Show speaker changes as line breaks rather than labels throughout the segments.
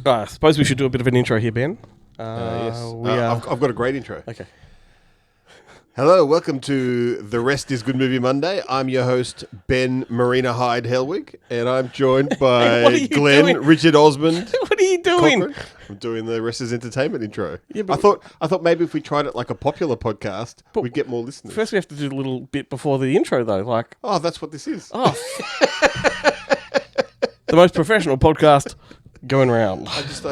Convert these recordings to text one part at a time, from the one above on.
I suppose we should do a bit of an intro here, Ben.
Yes. I've got a great intro.
Okay.
Hello, welcome to The Rest is Good Movie Monday. I'm your host, Ben Marina Hyde Helwig, and I'm joined by
What are you
Glenn
doing?
Richard Osmond.
What are you doing?
Cochran. I'm doing the Rest is Entertainment intro.
Yeah,
I
but
thought maybe if we tried it like a popular podcast, we'd get more listeners.
first we have to do a little bit before the intro, though. Like,
Oh, that's what this is.
oh, the most professional podcast going around.
I just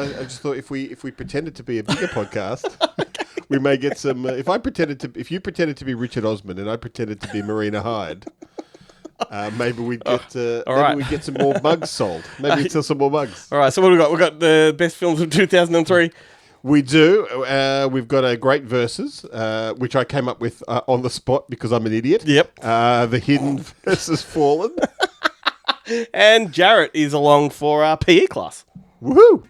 thought if we pretended to be a bigger podcast, we may get some. If you pretended to be Richard Osmond and I pretended to be Marina Hyde, maybe we'd get some more mugs sold. Maybe we'd sell some more mugs.
All right, so what do we got? We've got the best films of 2003.
We do. We've got a great versus, which I came up with on the spot because I'm an idiot.
Yep.
The Hidden versus Fallen.
And Jarret is along for our PE class.
Woohoo!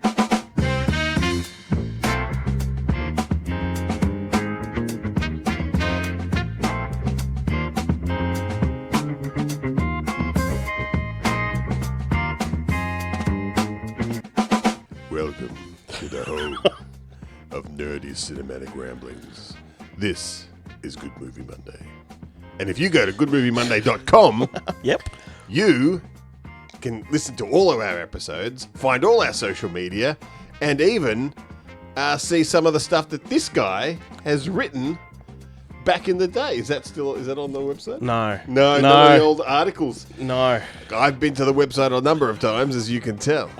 Welcome to the home of nerdy cinematic ramblings. This is Good Movie Monday. And if you go to goodmoviemonday.com,
Yep.
you can listen to all of our episodes, find all our social media, and even see some of the stuff that this guy has written back in the day. Is that on the website?
No.
No, none of the old articles.
No.
I've been to the website a number of times, as you can tell.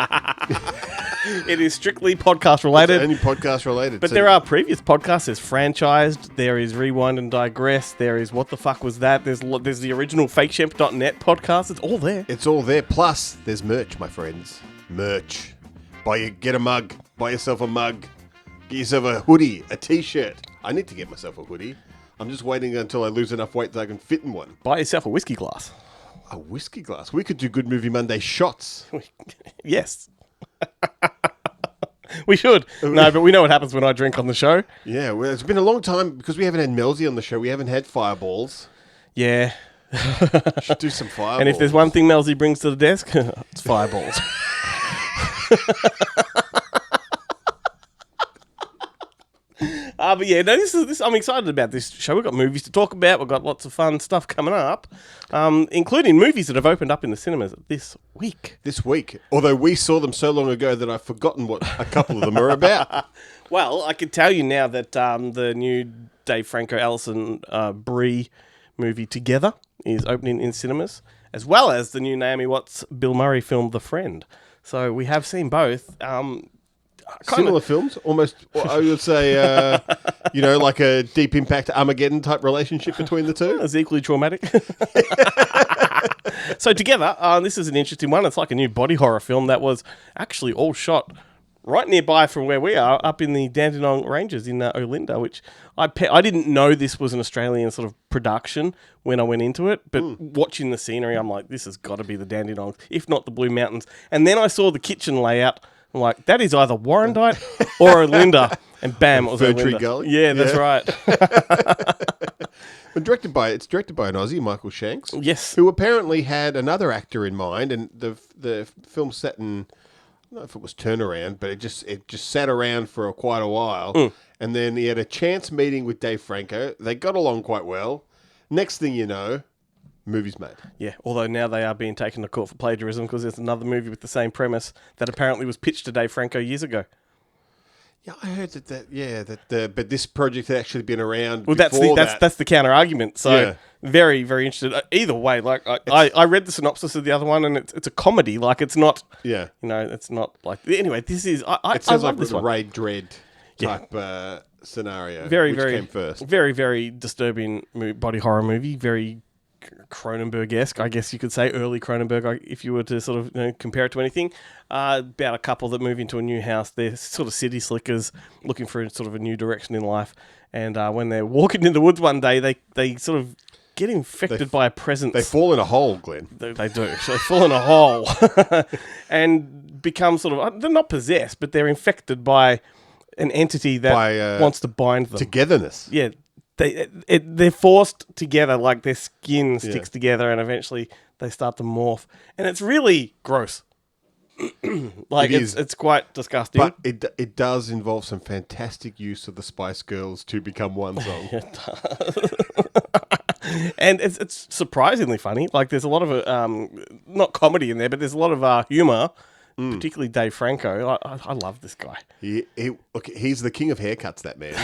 It is strictly podcast related.
Only podcast related.
But there are previous podcasts. There's Franchised. There is Rewind and Digress. There is What the Fuck Was That? There's the original FakeShemp.net podcast. It's all there.
It's all there. Plus, there's merch, my friends. Merch. Get a mug. Buy yourself a mug. Get yourself a hoodie, a t-shirt. I need to get myself a hoodie. I'm just waiting until I lose enough weight that I can fit in one.
Buy yourself a whiskey glass.
A whiskey glass. We could do Good Movie Monday shots.
Yes. We should. No, but we know what happens when I drink on the show.
Yeah, well, it's been a long time because we haven't had Melzy on the show. We haven't had fireballs.
Yeah.
Should do some fireballs.
And if there's one thing Melzy brings to the desk, it's fireballs. But yeah, no, this. I'm excited about this show. We've got movies to talk about. We've got lots of fun stuff coming up, including movies that have opened up in the cinemas this week.
Although we saw them so long ago that I've forgotten what a couple of them are about.
Well, I can tell you now that the new Dave Franco, Alison Brie movie Together is opening in cinemas, as well as the new Naomi Watts, Bill Murray film The Friend. So we have seen both.
Similar films, almost. I would say, like a Deep Impact Armageddon type relationship between the two.
It's equally traumatic. So Together, this is an interesting one. It's like a new body horror film that was actually all shot right nearby from where we are, up in the Dandenong Ranges in Olinda, which I didn't know this was an Australian sort of production when I went into it, but watching the scenery, I'm like, this has got to be the Dandenongs, if not the Blue Mountains. And then I saw the kitchen layout. I'm like, that is either Warrandyte or Olinda. And bam, it was
Tree
Olinda.
Gully?
Yeah, that's right.
It's directed by an Aussie, Michael Shanks.
Yes.
Who apparently had another actor in mind, and the film set in, I don't know if it was Turnaround, but it just sat around for quite a while. And then he had a chance meeting with Dave Franco. They got along quite well. Next thing you know, movie's made.
Yeah, although now they are being taken to court for plagiarism because there's another movie with the same premise that apparently was pitched to Dave Franco years ago.
Yeah, I heard but this project had actually been around.
Well,
before
that's the counter argument. So
yeah.
Very, very interested. Either way, like I read the synopsis of the other one, and it's a comedy. Like it's not. Yeah. It's not like. Anyway, this is.
It sounds like
this
a
one.
Ray Dredd type scenario.
Very,
which
very
came first.
Very, very disturbing body horror movie. Very Cronenberg-esque, I guess you could say, early Cronenberg, if you were to sort of compare it to anything. About a couple that move into a new house. They're sort of city slickers looking for sort of a new direction in life. And when they're walking in the woods one day, they sort of get infected by a presence.
They fall in a hole, Glenn.
They do. So they fall in a hole and become sort of, they're not possessed, but they're infected by an entity that wants to bind them.
Togetherness.
Yeah. They're forced together, like their skin sticks together, and eventually they start to morph. And it's really gross. Like,
It is.
it's quite disgusting.
But it does involve some fantastic use of the Spice Girls to become one song.
And it's surprisingly funny. Like, there's a lot of not comedy in there, but there's a lot of humor, particularly Dave Franco. I love this guy.
Look, he's the king of haircuts, that man.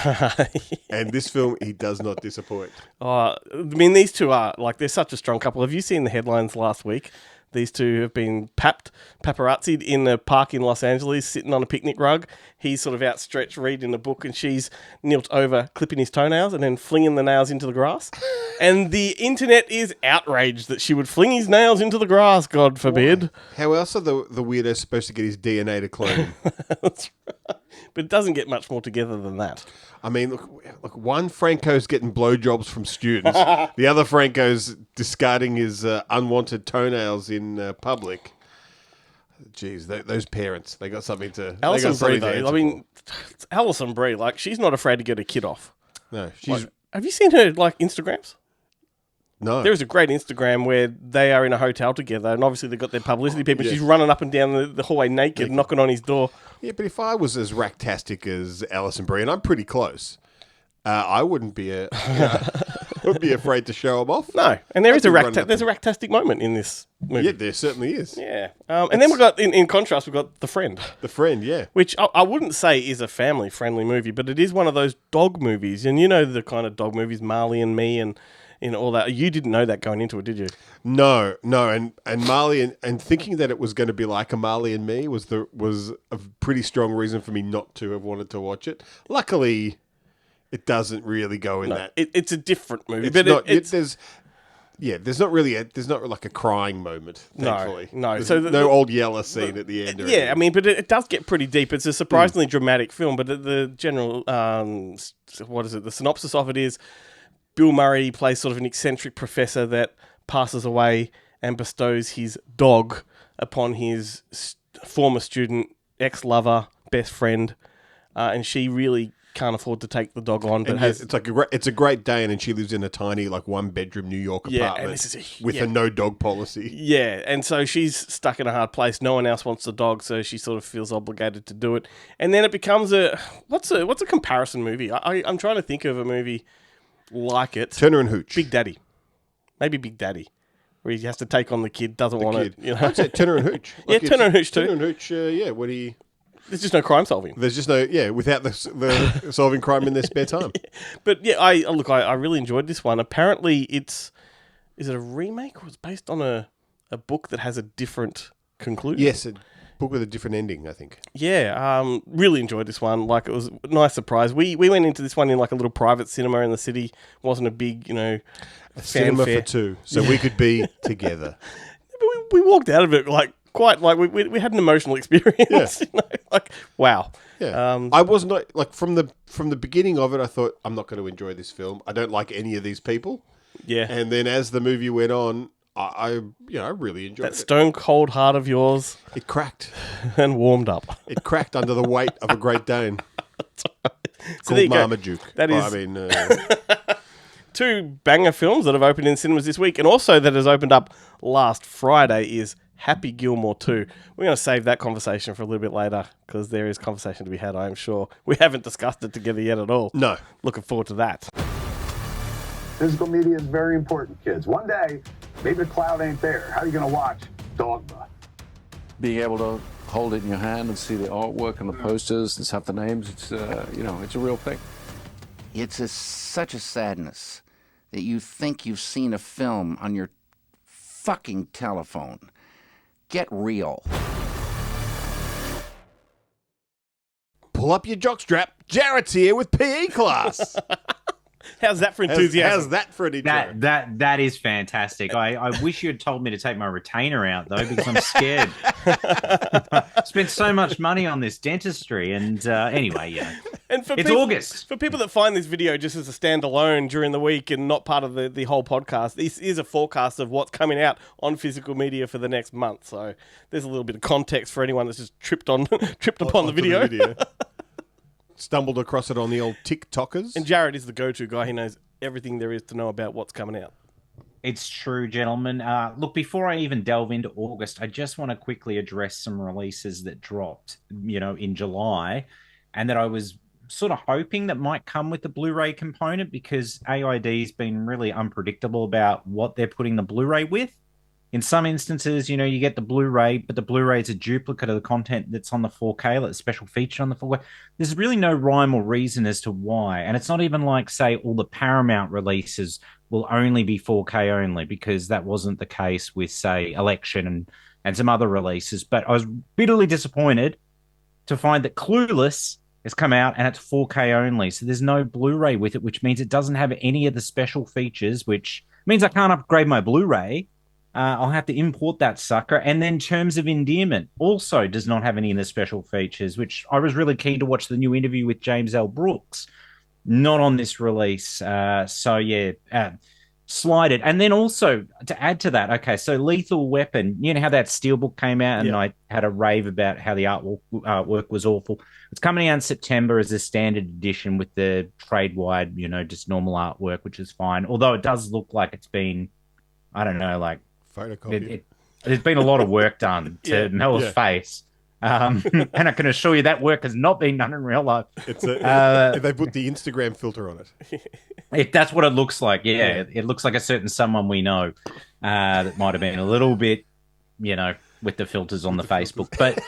And this film, he does not disappoint.
I mean, these two are, like, they're such a strong couple. Have you seen the headlines last week? These two have been paparazzi'd in a park in Los Angeles, sitting on a picnic rug. He's sort of outstretched, reading a book, and she's knelt over, clipping his toenails and then flinging the nails into the grass. And the internet is outraged that she would fling his nails into the grass, God forbid.
Why? How else are the weirdos supposed to get his DNA to clone him?
That's right. But it doesn't get much more together than that.
I mean, look, one Franco's getting blowjobs from students. The other Franco's discarding his unwanted toenails in public. Jeez, those parents, they got something to...
Alison Brie, though,
answer
I mean, Alison Brie, like, she's not afraid to get a kid off.
No, she's...
Like, have you seen her, like, Instagrams?
No.
There is a great Instagram where they are in a hotel together, and obviously they've got their publicity people.
Yeah.
She's running up and down the hallway naked, knocking on his door.
Yeah, but if I was as racktastic as Alison Brie, and I'm pretty close, I wouldn't be wouldn't be afraid to show them off.
No, and there's a racktastic moment in this movie.
Yeah, there certainly is.
Yeah, and then we've got, in contrast, we've got The Friend.
The Friend, yeah.
Which I wouldn't say is a family-friendly movie, but it is one of those dog movies. And you know the kind of dog movies, Marley and Me and all that. You didn't know that going into it, did you?
No, and Marley and thinking that it was going to be like a Marley and Me was a pretty strong reason for me not to have wanted to watch it. Luckily, it doesn't really go in that.
It's a different movie,
It's
but
not.
it's
There's not like a crying moment. Thankfully,
no.
There's
So
no old Yeller scene at the end. Or
yeah,
anything.
I mean, but it does get pretty deep. It's a surprisingly dramatic film, but the general the synopsis of it is Bill Murray plays sort of an eccentric professor that passes away and bestows his dog upon his former student, ex-lover, best friend, and she really can't afford to take the dog on. But
it's a great day, and she lives in a tiny, like, 1-bedroom New York apartment with a no dog policy.
Yeah, and so she's stuck in a hard place. No one else wants the dog, so she sort of feels obligated to do it. And then it becomes what's a comparison movie? I'm trying to think of a movie like it.
Turner and Hooch.
Big Daddy. Maybe Big Daddy, where he has to take on the kid, doesn't want it. You know?
I'd say Turner and Hooch.
Yeah, Turner and Hooch too.
Turner and Hooch, what do you...
There's just no crime solving.
There's just no, without the solving crime in their spare time.
But yeah, I really enjoyed this one. Apparently is it a remake or it's based on a book that has a different conclusion?
Yes, a book with a different ending, I think.
Yeah, really enjoyed this one. Like, it was a nice surprise. We went into this one in like a little private cinema in the city. Wasn't a big,
a cinema for two, so we could be together.
But we walked out of it quite like we had an emotional experience.
Yeah.
Like, wow.
Yeah. I was not like from the beginning of it. I thought, I'm not going to enjoy this film. I don't like any of these people.
Yeah.
And then as the movie went on, I really enjoyed it.
That stone cold heart of yours.
It cracked
and warmed up.
It cracked under the weight of a Great Dane.
So there you go.
Marmaduke.
That is. Two banger films that have opened in cinemas this week, and also that has opened up last Friday is Happy Gilmore 2. We're going to save that conversation for a little bit later because there is conversation to be had, I'm sure. We haven't discussed it together yet at all.
No.
Looking forward to that.
Physical media is very important, kids. One day, maybe the cloud ain't there. How are you going to watch Dogma?
Being able to hold it in your hand and see the artwork and the posters and have the names, it's it's a real thing.
It's such a sadness that you think you've seen a film on your fucking telephone. Get real.
Pull up your jockstrap. Jarret's here with PE class.
How's that for enthusiasm?
How's that for an intro?
That is fantastic. I wish you had told me to take my retainer out, though, because I'm scared. Spent so much money on this dentistry, and anyway, yeah.
And
it's August.
For people that find this video just as a standalone during the week and not part of the whole podcast, this is a forecast of what's coming out on physical media for the next month. So there's a little bit of context for anyone that's just tripped upon the video.
Stumbled across it on the old TikTokers.
And Jarret is the go-to guy. He knows everything there is to know about what's coming out.
It's true, gentlemen. Look, before I even delve into August, I just want to quickly address some releases that dropped, in July, and that I was sort of hoping that might come with the Blu-ray component because AID's been really unpredictable about what they're putting the Blu-ray with. In some instances, you get the Blu-ray, but the Blu-ray is a duplicate of the content that's on the 4K, like the special feature on the 4K. There's really no rhyme or reason as to why. And it's not even like, say, all the Paramount releases will only be 4K only, because that wasn't the case with, say, Election and some other releases. But I was bitterly disappointed to find that Clueless has come out and it's 4K only. So there's no Blu-ray with it, which means it doesn't have any of the special features, which means I can't upgrade my Blu-ray. I'll have to import that sucker. And then Terms of Endearment also does not have any of the special features, which I was really keen to watch the new interview with James L. Brooks. Not on this release. Slided. And then also, to add to that, okay, so Lethal Weapon, you know how that Steelbook came out and I had a rave about how the artwork was awful. It's coming out in September as a standard edition with the trade-wide, just normal artwork, which is fine. Although it does look like it's been, I don't know, like,
Photocopied.
There's been a lot of work done to Mel's face. And I can assure you that work has not been done in real life.
They put the Instagram filter on it.
If that's what it looks like, it looks like a certain someone we know that might have been a little bit, with the filters on the Facebook. But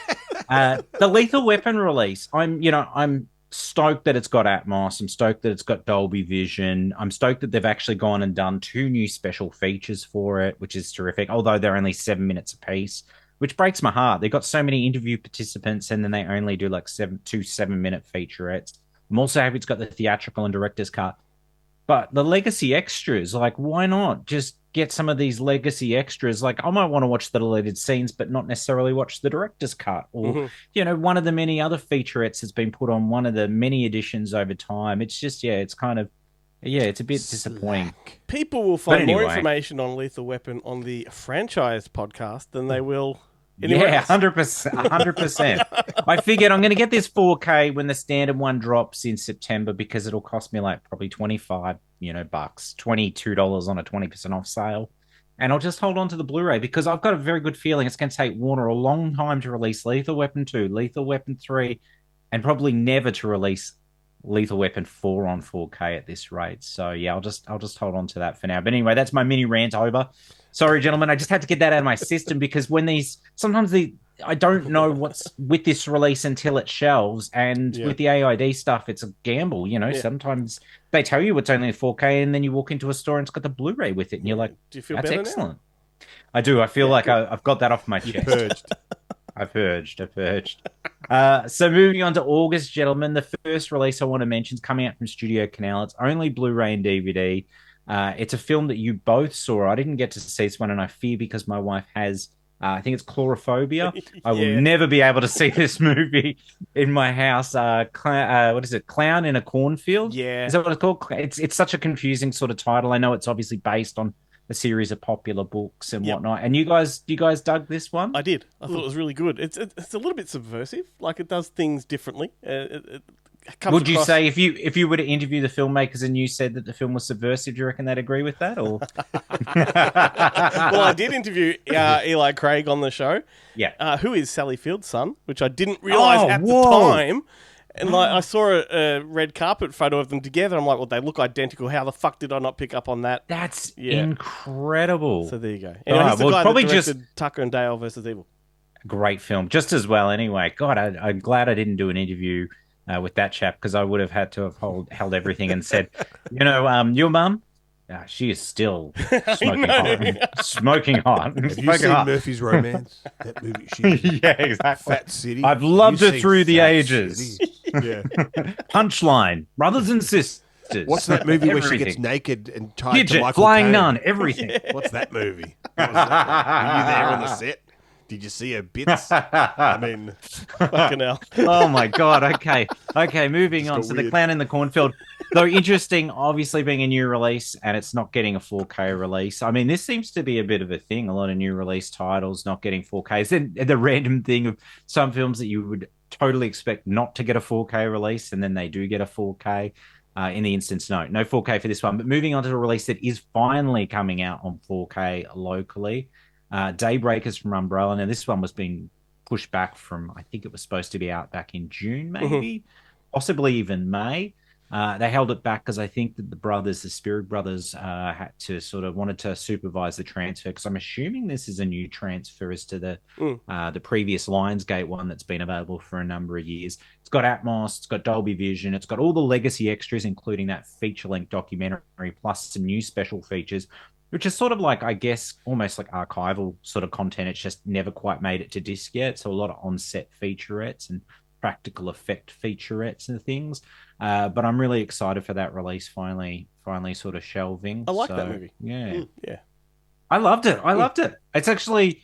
the Lethal Weapon release, I'm stoked that it's got Atmos. I'm stoked that it's got Dolby Vision. I'm stoked that they've actually gone and done 2 new special features for it, which is terrific. Although they're only 7 minutes apiece, which breaks my heart. They've got so many interview participants, and then they only do like 2 7-minute featurettes. I'm also happy it's got the theatrical and director's cut. But the legacy extras, like, why not just get some of these legacy extras? Like, I might want to watch the deleted scenes, but not necessarily watch the director's cut. Or, one of the many other featurettes has been put on one of the many editions over time. It's just, it's kind of, it's a bit disappointing.
People will find more information on Lethal Weapon on the franchise podcast than they will anywhere else.
100%. I figured I'm going to get this 4K when the standard one drops in September, because it'll cost me like probably 25, bucks, $22 on a 20% off sale. And I'll just hold on to the Blu-ray, because I've got a very good feeling it's going to take Warner a long time to release Lethal Weapon 2, Lethal Weapon 3, and probably never to release Lethal Weapon 4 on 4K at this rate. So I'll just hold on to that for now. But anyway, that's my mini rant over. Sorry, gentlemen, I just had to get that out of my system, because when I don't know what's with this release until it shelves, and with the AID stuff, it's a gamble. Sometimes they tell you it's only a 4K, and then you walk into a store and it's got the Blu-ray with it, and you're like,
do you feel
that's
better
excellent.
Now?
I do. I feel like I've got that off my chest.
Purged.
I've purged. So moving on to August, gentlemen, the first release I want to mention is coming out from Studio Canal. It's only Blu-ray and DVD. It's a film that you both saw. I didn't get to see this one, and I fear, because my wife has, I think it's chlorophobia. I will never be able to see this movie in my house. What is it? Clown in a Cornfield?
Yeah.
Is that what it's called? It's such a confusing sort of title. I know it's obviously based on a series of popular books and whatnot. And you guys dug this one?
I did. I thought it was really good. It's a little bit subversive. Like, it does things differently.
Would you say if you were to interview the filmmakers and you said that the film was subversive, do you reckon they'd agree with that? Or
well, I did interview Eli Craig on the show.
Yeah,
who is Sally Field's son, which I didn't realize at the time. And like, I saw a red carpet photo of them together. I'm like, well, they look identical. How the fuck did I not pick up on that?
That's incredible.
So there you go. Anyway, he's the guy that directed Tucker and Dale versus Evil.
Great film, just as well. Anyway, God, I'm glad I didn't do an interview with that chap, because I would have had to have held everything and said, your mum, she is still smoking hot. Smoking hot.
Have you seen Murphy's Romance? That movie,
yeah, exactly.
Fat City.
I've loved her through the ages.
Yeah.
Punchline, brothers and sisters.
What's that movie where she gets naked and tied to Michael
Flying
Caine?
Nun, everything.
What's that movie? What was that? Were you there on the set? Did you see her bits? I mean,
fucking hell.
Oh my God. Okay, moving on. So
weird.
The Clown in the Cornfield, though interesting, obviously being a new release, and it's not getting a 4K release. I mean, this seems to be a bit of a thing. A lot of new release titles not getting 4Ks. Then the random thing of some films that you would totally expect not to get a 4K release, and then they do get a 4K. In the instance, no 4K for this one. But moving on to a release that is finally coming out on 4K locally, Daybreakers from Umbrella. Now, this one was being pushed back from, I think it was supposed to be out back in June, maybe, possibly even May. They held it back because I think that the Spirit brothers, had to wanted to supervise the transfer, because I'm assuming this is a new transfer as to the previous Lionsgate one that's been available for a number of years. It's got Atmos, it's got Dolby Vision, it's got all the legacy extras, including that feature-length documentary, plus some new special features, which is sort of like, I guess, almost like archival sort of content. It's just never quite made it to disc yet. So a lot of on-set featurettes and practical effect featurettes and things. But I'm really excited for that release finally sort of shelving.
I like that movie.
Yeah.
Yeah.
I loved it. It's actually,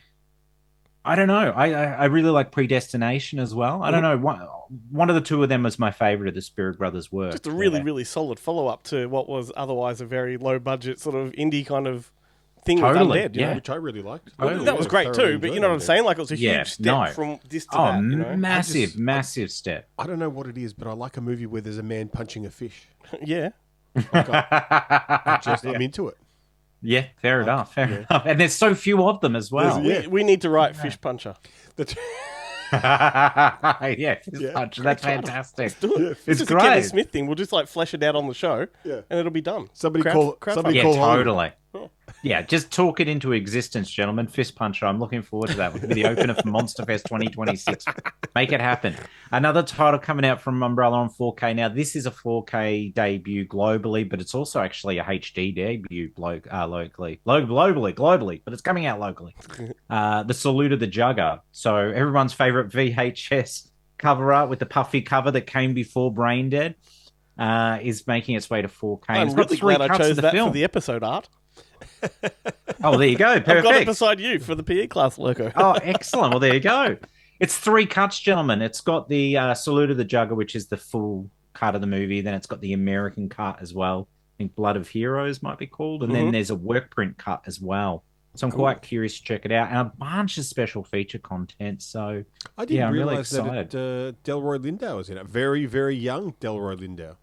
I don't know. I really like Predestination as well. I don't know. One of the two of them was my favorite of the Spirit Brothers work.
Just a really, really solid follow-up to what was otherwise a very low-budget sort of indie kind of thing with Undead, you know?
Which I really liked.
That was great too, but you know what I'm saying? Like, it was a huge step from this to that. You know?
Massive step.
I don't know what it is, but I like a movie where there's a man punching a fish.
Yeah.
I'm into it.
Yeah, fair enough. And there's so few of them as well.
We need to write Fish Puncher.
Fish Puncher. That's fantastic. It's
a
great.
Kenny Smith thing. We'll just like flesh it out on the show, and it'll be done.
Somebody call
totally. Yeah, just talk it into existence, gentlemen. Fist Puncher. I'm looking forward to that. We're going to be the opener for Monster Fest 2026. Make it happen. Another title coming out from Umbrella on 4K. Now, this is a 4K debut globally, but it's also actually a HD debut locally. Globally, but it's coming out locally. The Salute of the Jugger. So everyone's favorite VHS cover art with the puffy cover that came before Brain Dead is making its way to 4K.
I'm really glad I chose that for the episode art.
Oh, there you go. Perfect.
I've got it beside you for the PE class logo.
Oh, excellent. Well, there you go. It's 3 cuts, gentlemen. It's got the Salute of the Jugger, which is the full cut of the movie. Then it's got the American cut as well. I think Blood of Heroes might be called. And then there's a work print cut as well. So I'm quite curious to check it out. And a bunch of special feature content. So
I didn't realize
really excited.
that Delroy Lindo was in it. Very, very young Delroy Lindo.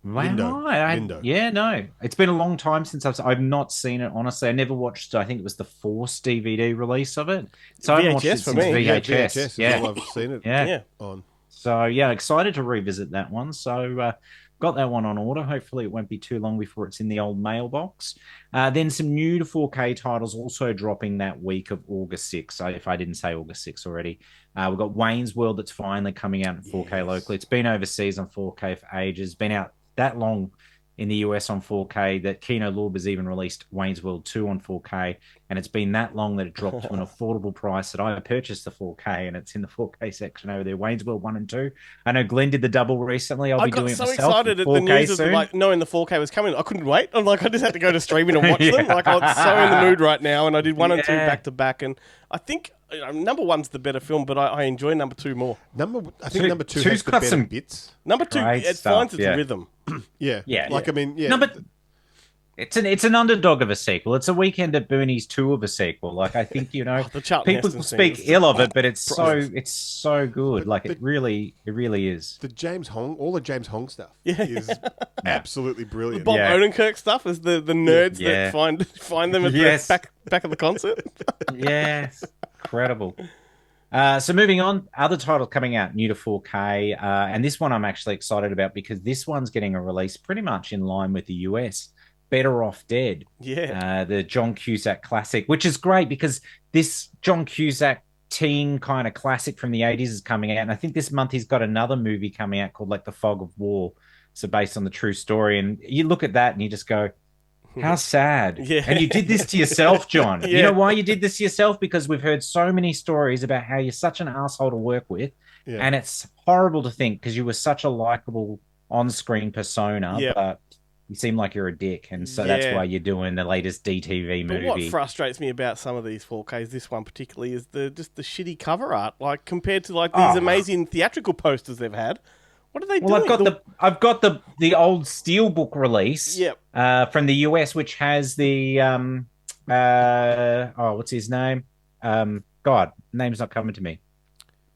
Lindo. Yeah, no. It's been a long time since I've not seen it, honestly. I never watched, I think it was the Force DVD release of it. So I haven't watched it since VHS.
Yeah, I've seen it on.
So, yeah, excited to revisit that one. So, got that one on order. Hopefully it won't be too long before it's in the old mailbox. Then some new to 4K titles also dropping that week of August 6th. So if I didn't say August 6th already. We've got Wayne's World that's finally coming out in 4K locally. It's been overseas on 4K for ages. Been out that long in the US on 4K that Kino Lorb has even released Wayne's World 2 on 4K, and it's been that long that it dropped to an affordable price that I purchased the 4K, and it's in the 4K section over there. Wayne's World 1 and 2. I know Glenn did the double recently. I got
so excited at the news of like knowing the 4K was coming. I couldn't wait. I'm like, I just had to go to streaming and watch them. Like, I was so in the mood right now, and I did 1 and 2 back to back, and I think number 1's the better film, but I enjoy number 2 more.
I think number 2 has the better bits.
Number 2, it finds its rhythm.
Yeah.
It's an underdog of a sequel. It's a Weekend at Bernie's 2 of a sequel. Like, I think, people speak ill of it, but it's so good. Like, it really is.
The James Hong stuff is absolutely brilliant.
The Bob Odenkirk stuff is the nerds that find them at the back of the concert.
Yes, incredible. So moving on, other titles coming out new to 4K, and this one I'm actually excited about because this one's getting a release pretty much in line with the US. Better Off Dead.
Yeah.
The John Cusack classic, which is great because this John Cusack teen kind of classic from the 80s is coming out. And I think this month he's got another movie coming out called like The Fog of War. So based on the true story. And you look at that and you just go, how sad.
Yeah.
And you did this to yourself, John. You know why you did this to yourself? Because we've heard so many stories about how you're such an asshole to work with. Yeah. And it's horrible to think because you were such a likable on-screen persona, but you seem like you're a dick, and so that's why you're doing the latest DTV movie.
But what frustrates me about some of these 4Ks, this one particularly, is just the shitty cover art. Like compared to like these amazing theatrical posters they've had. What are they doing?
I've got the old Steelbook release from the US, which has the what's his name? God, name's not coming to me.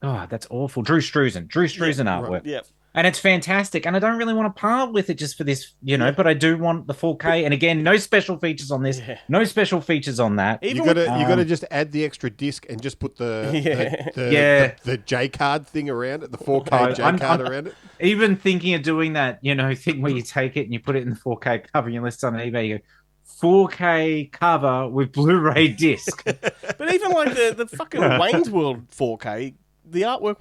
Oh, that's awful. Drew Struzan artwork.
Yep.
And it's fantastic. And I don't really want to part with it just for this, but I do want the 4K. And again, no special features on this, no special features on that.
You gotta just add the extra disc and just put the J card thing around it, the 4K J card around it.
Even thinking of doing that, thing where you take it and you put it in the 4K cover and you list it on eBay, you go, 4K cover with Blu-ray disc.
But even like the fucking Wayne's World 4K, the artwork,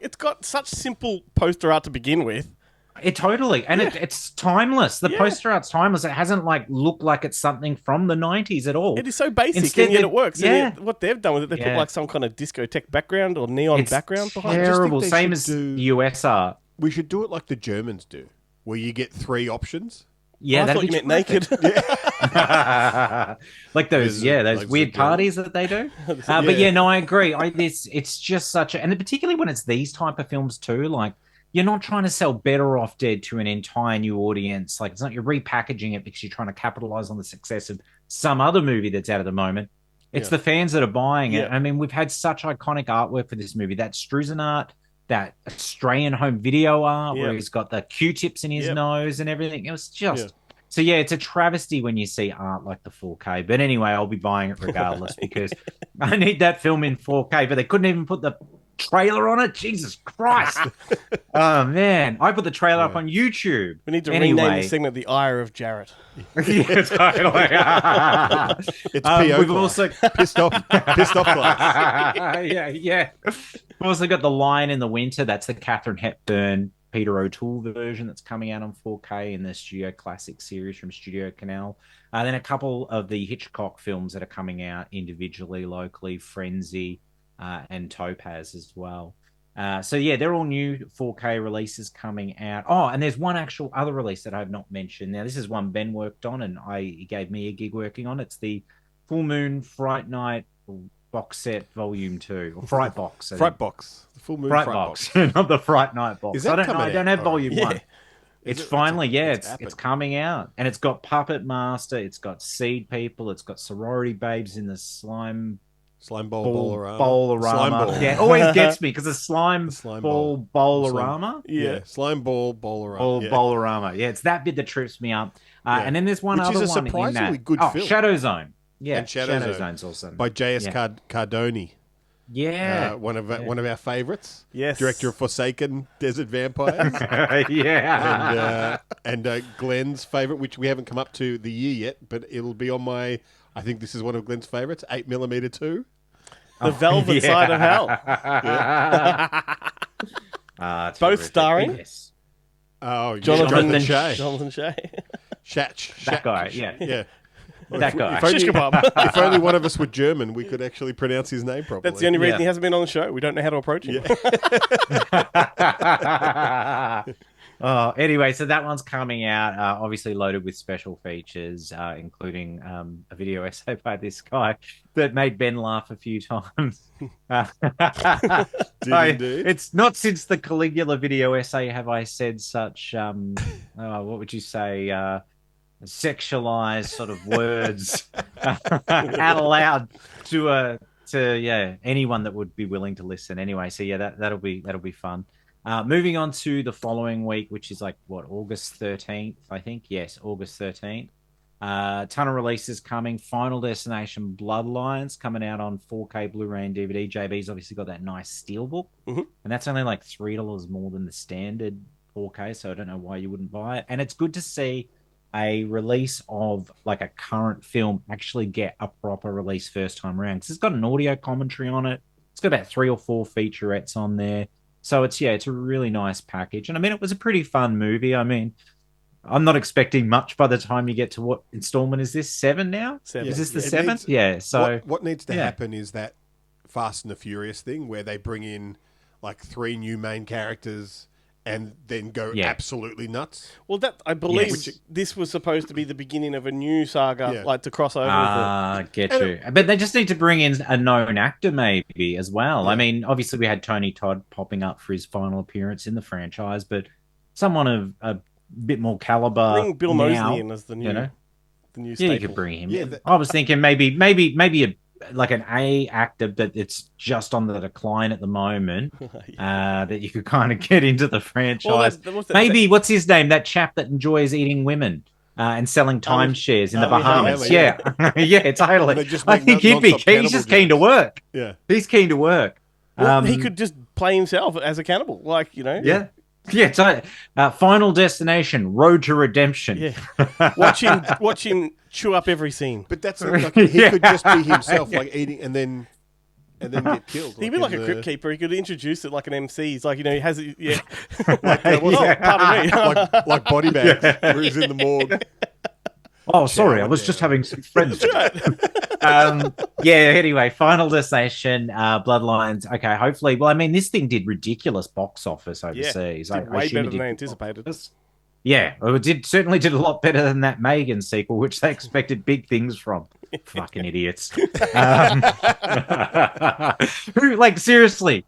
it's got such simple poster art to begin with.
It totally, and it's timeless. The poster art's timeless. It hasn't looked like it's something from the 90s at all.
It is so basic,
Instead,
and yet it works.
Yeah.
And yet what they've done with it, they put like some kind of discotheque background or neon background behind it.
Terrible. Same as US art.
We should do it like the Germans do, where you get 3 options.
Yeah,
I thought you meant naked.
Like those weird parties that they do. But I agree. It's just such a, and particularly when it's these type of films too, like you're not trying to sell Better Off Dead to an entire new audience. Like it's not, you're repackaging it because you're trying to capitalize on the success of some other movie that's out at the moment. It's the fans that are buying it. I mean, we've had such iconic artwork for this movie. That Struzan art, that Australian home video art where he's got the Q-tips in his nose and everything. It was just... So, it's a travesty when you see art like the 4K. But anyway, I'll be buying it regardless because I need that film in 4K. But they couldn't even put the trailer on it. Jesus Christ. Oh, man. I put the trailer up on YouTube.
We need to rename the segment The Ire of Jarret.
It's P.O.
We've also...
Pissed off class.
Yeah. We've also got The Lion in the Winter. That's the Katharine Hepburn, Peter O'Toole version that's coming out on 4K in the Studio Classic series from Studio Canal. Then a couple of the Hitchcock films that are coming out individually, locally, Frenzy and Topaz as well. They're all new 4K releases coming out. Oh, and there's one actual other release that I have not mentioned. Now, this is one Ben worked on and he gave me a gig working on. It's the Full Moon Fright Night box set volume 2 or Fright Box.
Fright Box. The Full Moon
Fright Box. Not the Fright Night box.
Is that
I don't have volume 1.
It's
coming out. And it's got Puppet Master, it's got Seed People, it's got Sorority Babes in the Slime Bowlerama. Yeah, it always gets me because the Slime Ball Bowlerama.
Slime Ball Bowlerama.
Bowlerama. Yeah, it's that bit that trips me up. And then there's one
Which
other
is a
one
surprisingly good film.
Shadow Zone. Yeah,
and Shadow
Zone's awesome.
By J.S. Cardone.
Yeah.
One of our favorites.
Yes.
Director of Forsaken Desert Vampires. And Glenn's favorite, which we haven't come up to the year yet, but it'll be on my, I think this is one of Glenn's favorites, 8mm 2.
The Velvet Side of Hell. Both starring
Jonathan Shay.
Jonathan Shay.
That
guy, yeah.
That guy. If only one of us were German, we could actually pronounce his name properly.
That's the only reason he hasn't been on the show. We don't know how to approach him.
Anyway, so that one's coming out, obviously loaded with special features, including a video essay by this guy that made Ben laugh a few times. It's not since the Caligula video essay have I said such, what would you say, sexualized sort of words out loud to anyone that would be willing to listen. Anyway, so that'll be fun. Moving on to the following week, which is August 13th, I think. Yes, August 13th. Ton of releases coming. Final Destination Bloodlines coming out on 4K Blu-ray and DVD. JB's obviously got that nice steelbook, and that's only like $3 more than the standard 4K, so I don't know why you wouldn't buy it. And it's good to see a release of like a current film actually get a proper release first time around, because it's got an audio commentary on it. It's got about 3 or 4 featurettes on there. So it's a really nice package. And I mean, it was a pretty fun movie. I mean, I'm not expecting much by the time you get to what installment is this? 7 now? 7. Is this the 7th? So
what needs to happen is that Fast and the Furious thing where they bring in like 3 new main characters and then go absolutely nuts.
Well, that I believe this was supposed to be the beginning of a new saga, like to cross over.
Get you. But they just need to bring in a known actor maybe as well. I mean, obviously we had Tony Todd popping up for his final appearance in the franchise, but someone of a bit more caliber.
Bring Bill Moseley in as the new, the new staple.
Yeah, you could bring him in. I was thinking maybe like an A actor, but it's just on the decline at the moment. That you could kind of get into the franchise. Maybe what's his name? That chap that enjoys eating women. And selling timeshares in the Bahamas. Yeah. Yeah, totally. I think he'd be keen. He's just keen to work.
Yeah.
He's keen to work.
Well, he could just play himself as a cannibal, like, you know.
Yeah. Yeah, totally. Final Destination, Road to Redemption.
Yeah. Watch him chew up every scene.
But that's like, he could just be himself, like eating and then get killed.
He'd be like a crypt keeper. He could introduce it like an MC. He's like, you know, he has it. Yeah.
Pardon me. like Body Bags, where he's in the morgue.
Oh, sorry, I was just having some friends. Anyway, Final Destination, Bloodlines. Okay, hopefully. Well, I mean, this thing did ridiculous box office overseas.
Did way better than they anticipated.
Yeah, it certainly did a lot better than that Megan sequel, which they expected big things from. Fucking idiots. Who, like, seriously,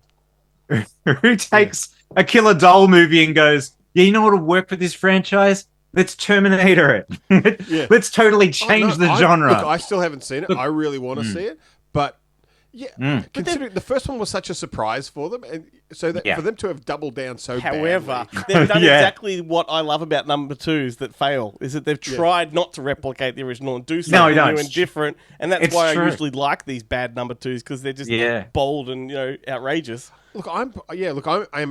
who takes a Killer Doll movie and goes, yeah, you know what will work for this franchise? Let's Terminator it. Let's totally change the genre.
Look, I still haven't seen it. I really want to see it. But, considering the first one was such a surprise for them, and so that for them to have doubled down so
However,
badly.
they've done exactly what I love about number twos that fail, is that they've tried not to replicate the original and do something new and different. And that's why I usually like these bad number twos, because they're just bold and, you know, outrageous.
Look, I'm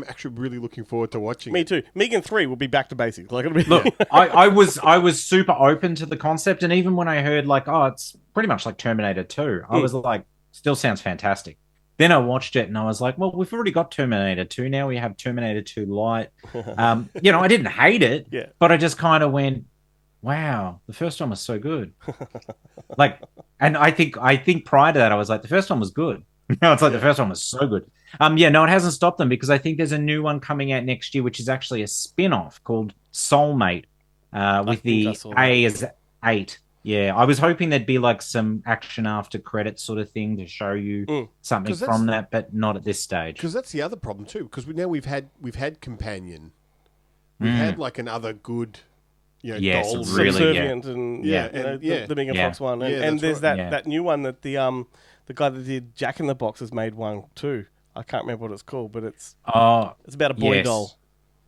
actually really looking forward to watching.
Me too. Megan 3 will be back to basics. Like, it'll be
Look, I was super open to the concept, and even when I heard like, oh, it's pretty much like Terminator 2, I was like, still sounds fantastic. Then I watched it and I was like, well, we've already got Terminator 2. Now we have Terminator 2 Lite. You know, I didn't hate it, but I just kind of went, wow, the first one was so good. Like, and I think prior to that, I was like, the first one was good. It's like the first one was so good. No, it hasn't stopped them, because I think there's a new one coming out next year, which is actually a spin-off called Soulmate, with the A as 8. Yeah, I was hoping there'd be like some action after credits sort of thing to show you something from that, but not at this stage.
Because that's the other problem too. Because we've had Companion, we've had like another good, you know, dolls,
really,
Subservient, and the Megan Fox one, and there's that new one that the guy that did Jack in the Box has made one too. I can't remember what it's called, but it's about a boy doll.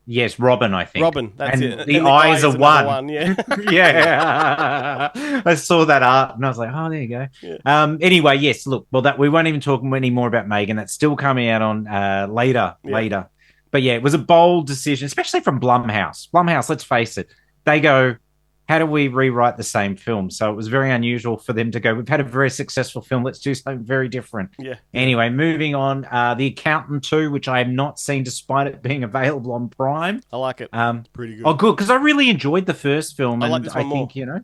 Yes, Robin, I think.
Robin, that's it.
The eyes are one.
Yeah.
Yeah. I saw that art and I was like, oh, there you go. Yeah. Anyway, yes, look, well, that we won't even talk any more about Megan. That's still coming out on later. But yeah, it was a bold decision, especially from Blumhouse. Blumhouse, let's face it, they go, how do we rewrite the same film? So it was very unusual for them to go, we've had a very successful film, let's do something very different.
Yeah.
Anyway, moving on. The Accountant 2, which I have not seen despite it being available on Prime.
I like it.
Pretty good.
Oh, good, because I really enjoyed the first film.
I like this one more.
You know,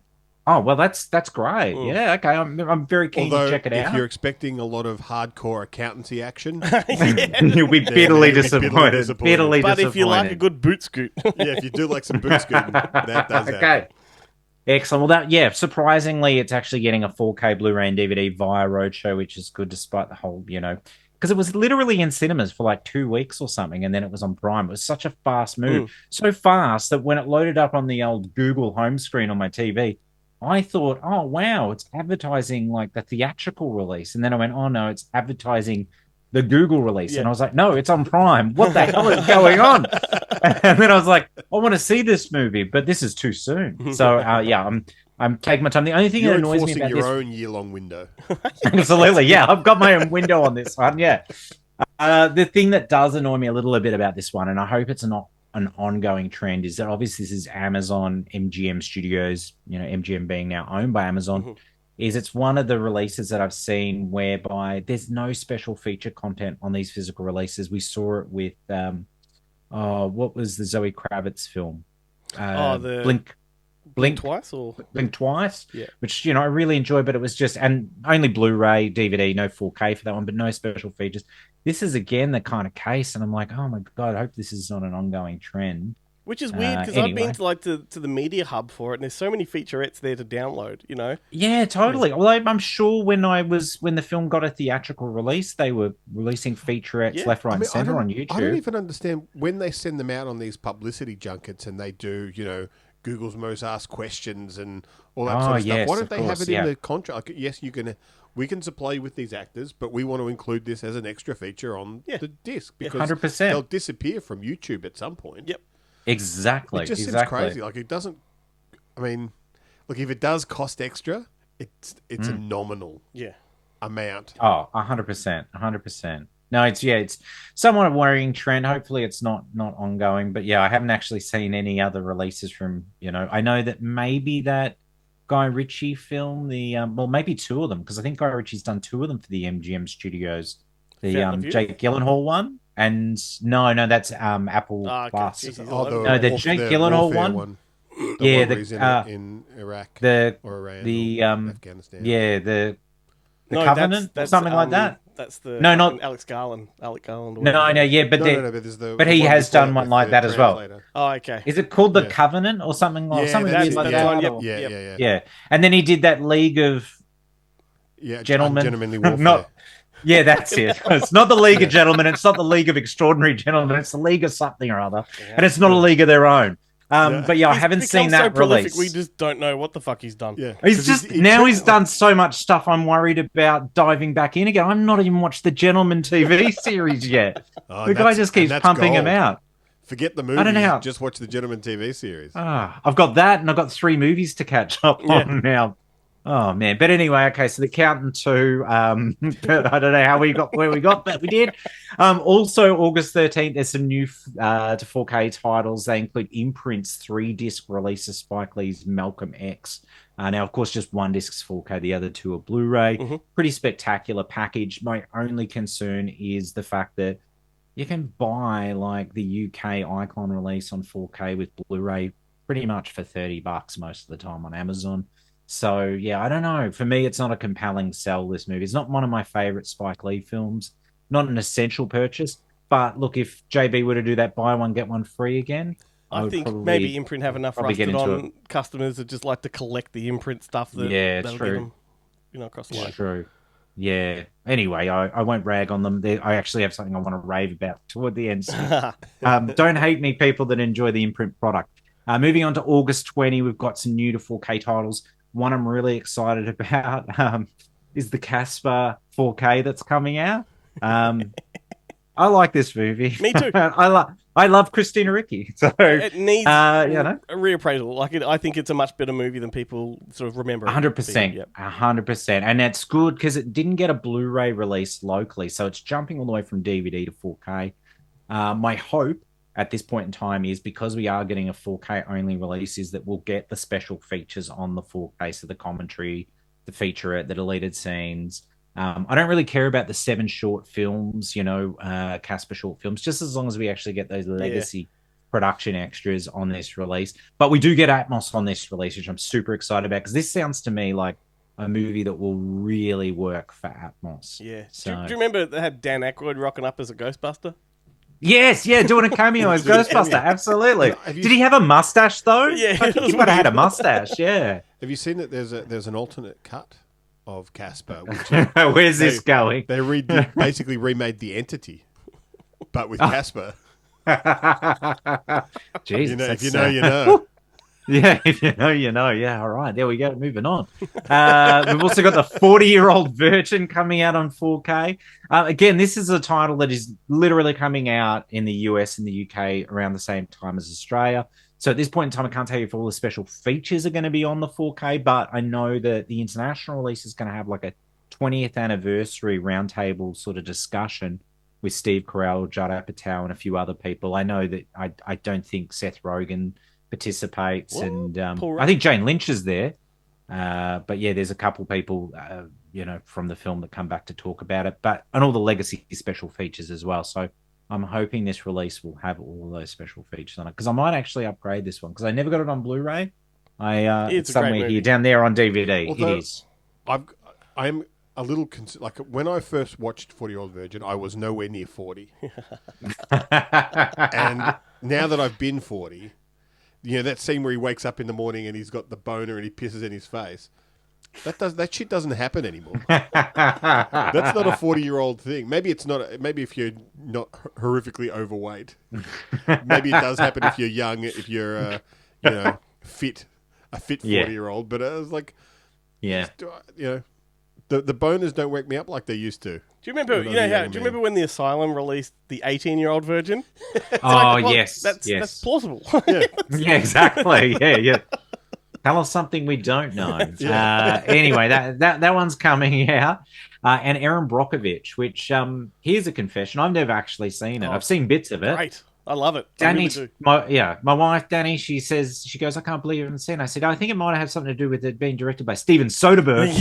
oh, well, that's great. Yeah, okay. I'm very keen to check it out.
If you're expecting a lot of hardcore accountancy action,
you'll be bitterly disappointed.
But if you like a good boot scoot.
if you do like some boot scooting, that does happen.
Excellent. Well, surprisingly, it's actually getting a 4K Blu-ray and DVD via Roadshow, which is good despite the whole, you know, because it was literally in cinemas for like 2 weeks or something, and then it was on Prime. It was such a fast move. So fast that when it loaded up on the old Google home screen on my TV, I thought, oh, wow, it's advertising like the theatrical release. And then I went, oh, no, it's advertising the Google release. And I was like, no, it's on Prime. What the hell is going on? And then I was like, I want to see this movie, but this is too soon. So, I'm taking my time. The only thing that annoys me about
your own year-long window.
Absolutely, yeah. I've got my own window on this one, yeah. The thing that does annoy me a little bit about this one, and I hope it's not an ongoing trend, is that obviously this is Amazon MGM Studios, you know, MGM being now owned by Amazon, is it's one of the releases that I've seen whereby there's no special feature content on these physical releases. We saw it with, what was the Zoe Kravitz film? Blink
Twice, or
Blink Twice, which, you know, I really enjoyed, but it was just, and only Blu-ray, DVD, no 4K for that one, but no special features. This is again the kind of case, and I'm like, oh my God, I hope this is not an ongoing trend.
Which is weird, because I've been to the media hub for it, and there's so many featurettes there to download, you know?
Yeah, totally. Well, I'm sure when the film got a theatrical release, they were releasing featurettes left, right, and center on YouTube.
I don't even understand when they send them out on these publicity junkets and they do, you know, Google's most asked questions and all that sort of stuff. Why don't they have it in the contract? Like, yes, you can we can supply you with these actors, but we want to include this as an extra feature on the disc because
100%.
they'll disappear from YouTube at some point.
Yep.
Exactly.
It just seems crazy. Like it doesn't. I mean, look, if it does cost extra, it's a nominal amount.
Oh, 100%, 100%. No, it's somewhat a worrying trend. Hopefully, it's not ongoing. But yeah, I haven't actually seen any other releases from. I know that maybe that Guy Ritchie film, maybe two of them, because I think Guy Ritchie's done two of them for the MGM Studios. The Jake Gyllenhaal one, and no, that's Apple Plus.
No,
the Jake Gyllenhaal one.
The one he's in Iraq or Iran, Afghanistan.
Yeah, the Covenant,
that's
something like that.
That's the
not
Alex Garland. Alec Garland.
But he has done one like that as well.
Oh, okay.
Is it called the Covenant or something like
that's
like
that?
that?
Yeah.
And then he did that League of
Gentlemanly Warfare.
Yeah, that's it. It's not the League of Gentlemen. It's not the League of Extraordinary Gentlemen. It's the League of something or other, and it's not a league of their own. But yeah, I haven't seen that release.
We just don't know what the fuck he's done.
Yeah,
he's done so much stuff. I'm worried about diving back in again. I'm not even watched the Gentleman TV series yet. The guy just keeps pumping him out.
Forget the movies. I don't know how. Just watch the Gentleman TV series.
I've got that, and I've got 3 movies to catch up on now. Oh man! But anyway, okay. So The Accountant 2. I don't know how we got where we got, but we did. Also, August 13th, there's some new to 4K titles. They include Imprint's 3-disc release of Spike Lee's Malcolm X. Now, of course, just one disc's 4K, the other 2 are Blu-ray.
Mm-hmm.
Pretty spectacular package. My only concern is the fact that you can buy like the UK Icon release on 4K with Blu-ray pretty much for $30 most of the time on Amazon. So, yeah, I don't know. For me, it's not a compelling sell, this movie. It's not one of my favorite Spike Lee films. Not an essential purchase. But, look, if JB were to do that buy one, get one free again,
I think maybe Imprint have enough rusted-on customers that just like to collect the Imprint stuff. That'll
true.
Get them, across the line.
True. Yeah. Anyway, I won't rag on them. I actually have something I want to rave about toward the end. Don't hate me, people that enjoy the Imprint product. Moving on to August 20, we've got some new to 4K titles. One I'm really excited about is the Casper 4K that's coming out. I like this movie.
Me too.
I love Christina Ricci. So
it needs
a
reappraisal. I think it's a much better movie than people sort of remember.
100%. 100%. And that's good because it didn't get a Blu-ray release locally. So it's jumping all the way from DVD to 4K. My hope at this point in time is because we are getting a 4K only release is that we'll get the special features on the 4K. So the commentary, the featurette, the deleted scenes. I don't really care about the 7 short films, Casper short films, just as long as we actually get those legacy production extras on this release. But we do get Atmos on this release, which I'm super excited about because this sounds to me like a movie that will really work for Atmos.
Yeah.
So,
do you remember they had Dan Aykroyd rocking up as a Ghostbuster?
Yes, doing a cameo as Ghostbuster, absolutely. Did he have a mustache though?
Yeah,
I think he might have had a mustache. Yeah.
Have you seen that? There's an alternate cut of Casper. Which
Where's this going?
They basically remade The Entity, but with Casper.
Jesus,
if you know, you know.
Yeah, if you know, you know. Yeah, all right. There we go. Moving on. We've also got the 40-Year-Old Virgin coming out on 4K. Again, this is a title that is literally coming out in the US and the UK around the same time as Australia. So at this point in time, I can't tell you if all the special features are going to be on the 4K, but I know that the international release is going to have like a 20th anniversary roundtable sort of discussion with Steve Carell, Judd Apatow, and a few other people. I know that I don't think Seth Rogen participates, and I think Jane Lynch is there. But yeah, there's a couple people, from the film that come back to talk about it, and all the legacy special features as well. So I'm hoping this release will have all of those special features on it because I might actually upgrade this one because I never got it on Blu-ray. It's somewhere here down there on DVD.
Although,
it is.
I'm a little like when I first watched 40-Year-Old Virgin, I was nowhere near 40, and now that I've been 40. That scene where he wakes up in the morning and he's got the boner and he pisses in his face. That shit doesn't happen anymore. That's not a 40-year-old thing. Maybe it's not. Maybe if you're not horrifically overweight, maybe it does happen if you're young. If you're, fit, a fit 40-year-old. But I was like, The boners don't wake me up like they used to.
Do you remember? Do you remember when the Asylum released the 18-year-old version?
Yes,
that's plausible.
Yeah, exactly. Yeah. Tell us something we don't know. Anyway, that one's coming out. And Erin Brockovich, which here's a confession. I've never actually seen it. I've seen bits of it.
Great. I love it.
Danny's,
I really do.
my wife Danny, she goes, I can't believe you haven't seen it. I said, I think it might have something to do with it being directed by Steven Soderbergh.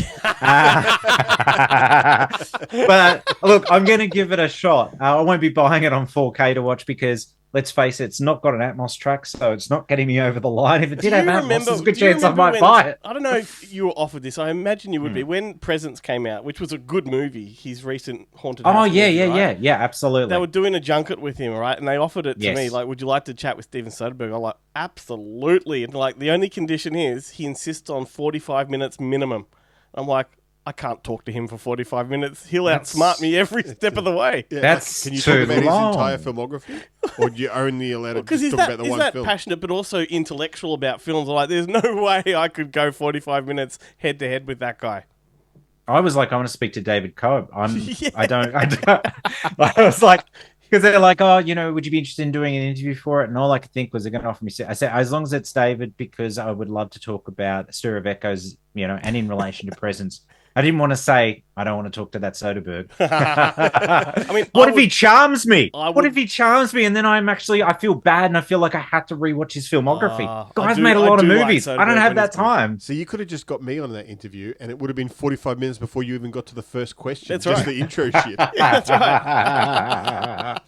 But look, I'm going to give it a shot. I won't be buying it on 4K to watch because, let's face it, it's not got an Atmos track, so it's not getting me over the line. If it did have Atmos, there's a good chance I might buy it.
I don't know if you were offered this. I imagine you would be. When Presents came out, which was a good movie, his recent Haunted House movie, right?
Yeah, absolutely.
They were doing a junket with him, right? And they offered it to me, like, would you like to chat with Steven Soderbergh? I'm like, absolutely. And like, the only condition is he insists on 45 minutes minimum. I'm like, I can't talk to him for 45 minutes. He'll outsmart me every step of the way.
Yeah,
that's
can you
too
talk about
long.
his entire filmography? Or do you only allow to just talk about the one
that
film?
Passionate but also intellectual about films? Like, there's no way I could go 45 minutes head to head with that guy.
I was like, I want to speak to David Cobb. I was like, because they're like, oh, would you be interested in doing an interview for it? And all I could think was they're going to offer me. I said, as long as it's David, because I would love to talk about A Stir of Echoes, and in relation to Presence. I didn't want to say I don't want to talk to that Soderbergh.
I mean,
what if he charms me? What if he charms me and then I feel bad and I feel like I had to rewatch his filmography? Guy's made a lot of movies. I don't have that time.
So you could have just got me on that interview and it would have been 45 minutes before you even got to the first question.
That's
just
right.
the intro shit.
That's right.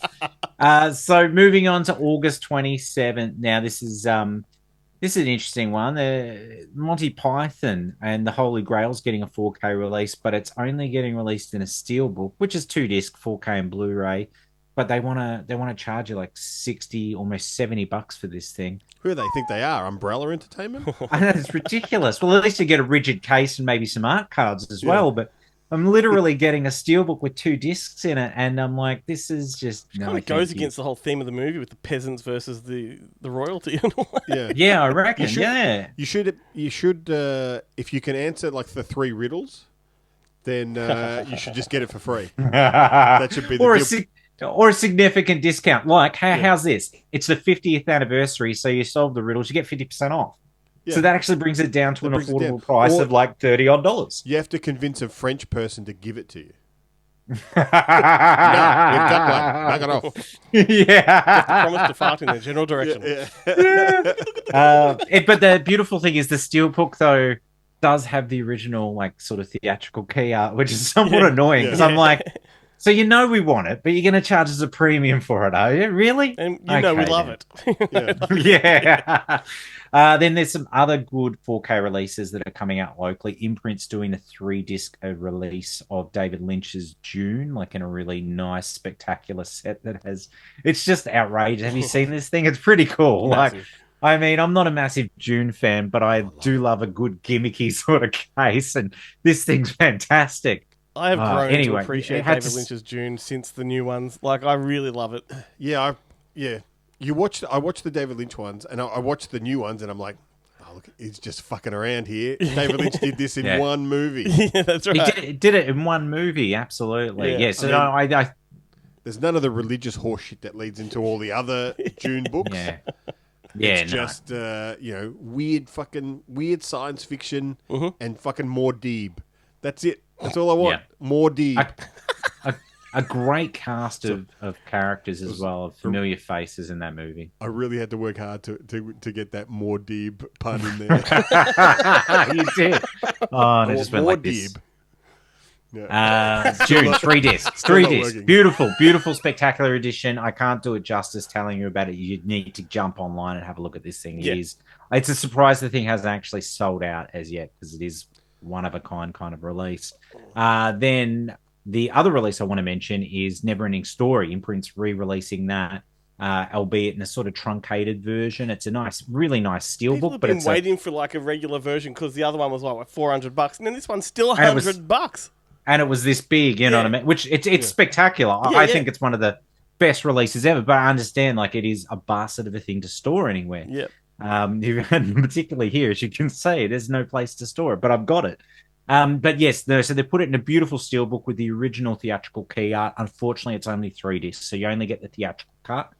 So moving on to August 27th. Now this is an interesting one. Monty Python and the Holy Grail's getting a 4K release, but it's only getting released in a steelbook, which is 2-disc, 4K and Blu-ray. But they want to charge you like 60, almost $70 for this thing.
Who do they think they are? Umbrella Entertainment?
I know, it's ridiculous. Well, at least you get a rigid case and maybe some art cards as well. But I'm literally getting a steelbook with 2 discs in it, and I'm like, this is just
kind of goes against the whole theme of the movie with the peasants versus the royalty and all that.
Yeah, I reckon.
You should if you can answer like the 3 riddles, then you should just get it for free. That should be the
or a significant discount. Like, how's this? It's the 50th anniversary, so you solve the riddles, you get 50% off. Yeah. So that actually brings it down to an affordable price of like $30-odd.
You have to convince a French person to give it to you.
No,
we've got one. Knock it off.
Yeah.
Promise to fart in the general direction.
But the beautiful thing is the steelbook, though, does have the original like sort of theatrical key art, which is somewhat annoying because I'm like, so we want it, but you're going to charge us a premium for it, are you? Really?
And we love it.
Then there's some other good 4K releases that are coming out locally. Imprint's doing a 3-disc release of David Lynch's Dune, like in a really nice, spectacular set that has... It's just outrageous. Have you seen this thing? It's pretty cool.
Massive.
I mean, I'm not a massive Dune fan, but I do love a good gimmicky sort of case, and this thing's fantastic.
I have grown to appreciate David Lynch's Dune since the new ones. Like, I really love it.
I watched the David Lynch ones, and I watched the new ones, and I'm like, oh, look, he's just fucking around here. David Lynch did this in one movie.
Yeah, that's right.
He did it in one movie, absolutely. Yeah, so I
there's none of the religious horseshit that leads into all the other Dune books. It's just weird science fiction and fucking more Deeb. That's it. That's all I want. More Deeb.
A great cast of characters as well, of familiar faces in that movie.
I really had to work hard to get that more Deeb pun in there.
You did. Oh, and I just went like this. June, 3 discs. 3 discs. Beautiful, spectacular edition. I can't do it justice telling you about it. You need to jump online and have a look at this thing. It's a surprise the thing hasn't actually sold out as yet, because it is one of a kind of release. Then the other release I want to mention is Neverending Story. Imprint's re-releasing that, albeit in a sort of truncated version. It's a really nice steelbook.
But it's waiting for like a regular version because the other one was like $400, and then this one's still $100.
And it was this big, you know what I mean? Which it's spectacular. I think it's one of the best releases ever. But I understand, like, it is a bastard of a thing to store anywhere.
Yeah.
Particularly here, as you can see, there's no place to store it, but I've got it. But yes, so they put it in a beautiful steelbook with the original theatrical key art. Unfortunately, it's only 3 discs, so you only get the theatrical cut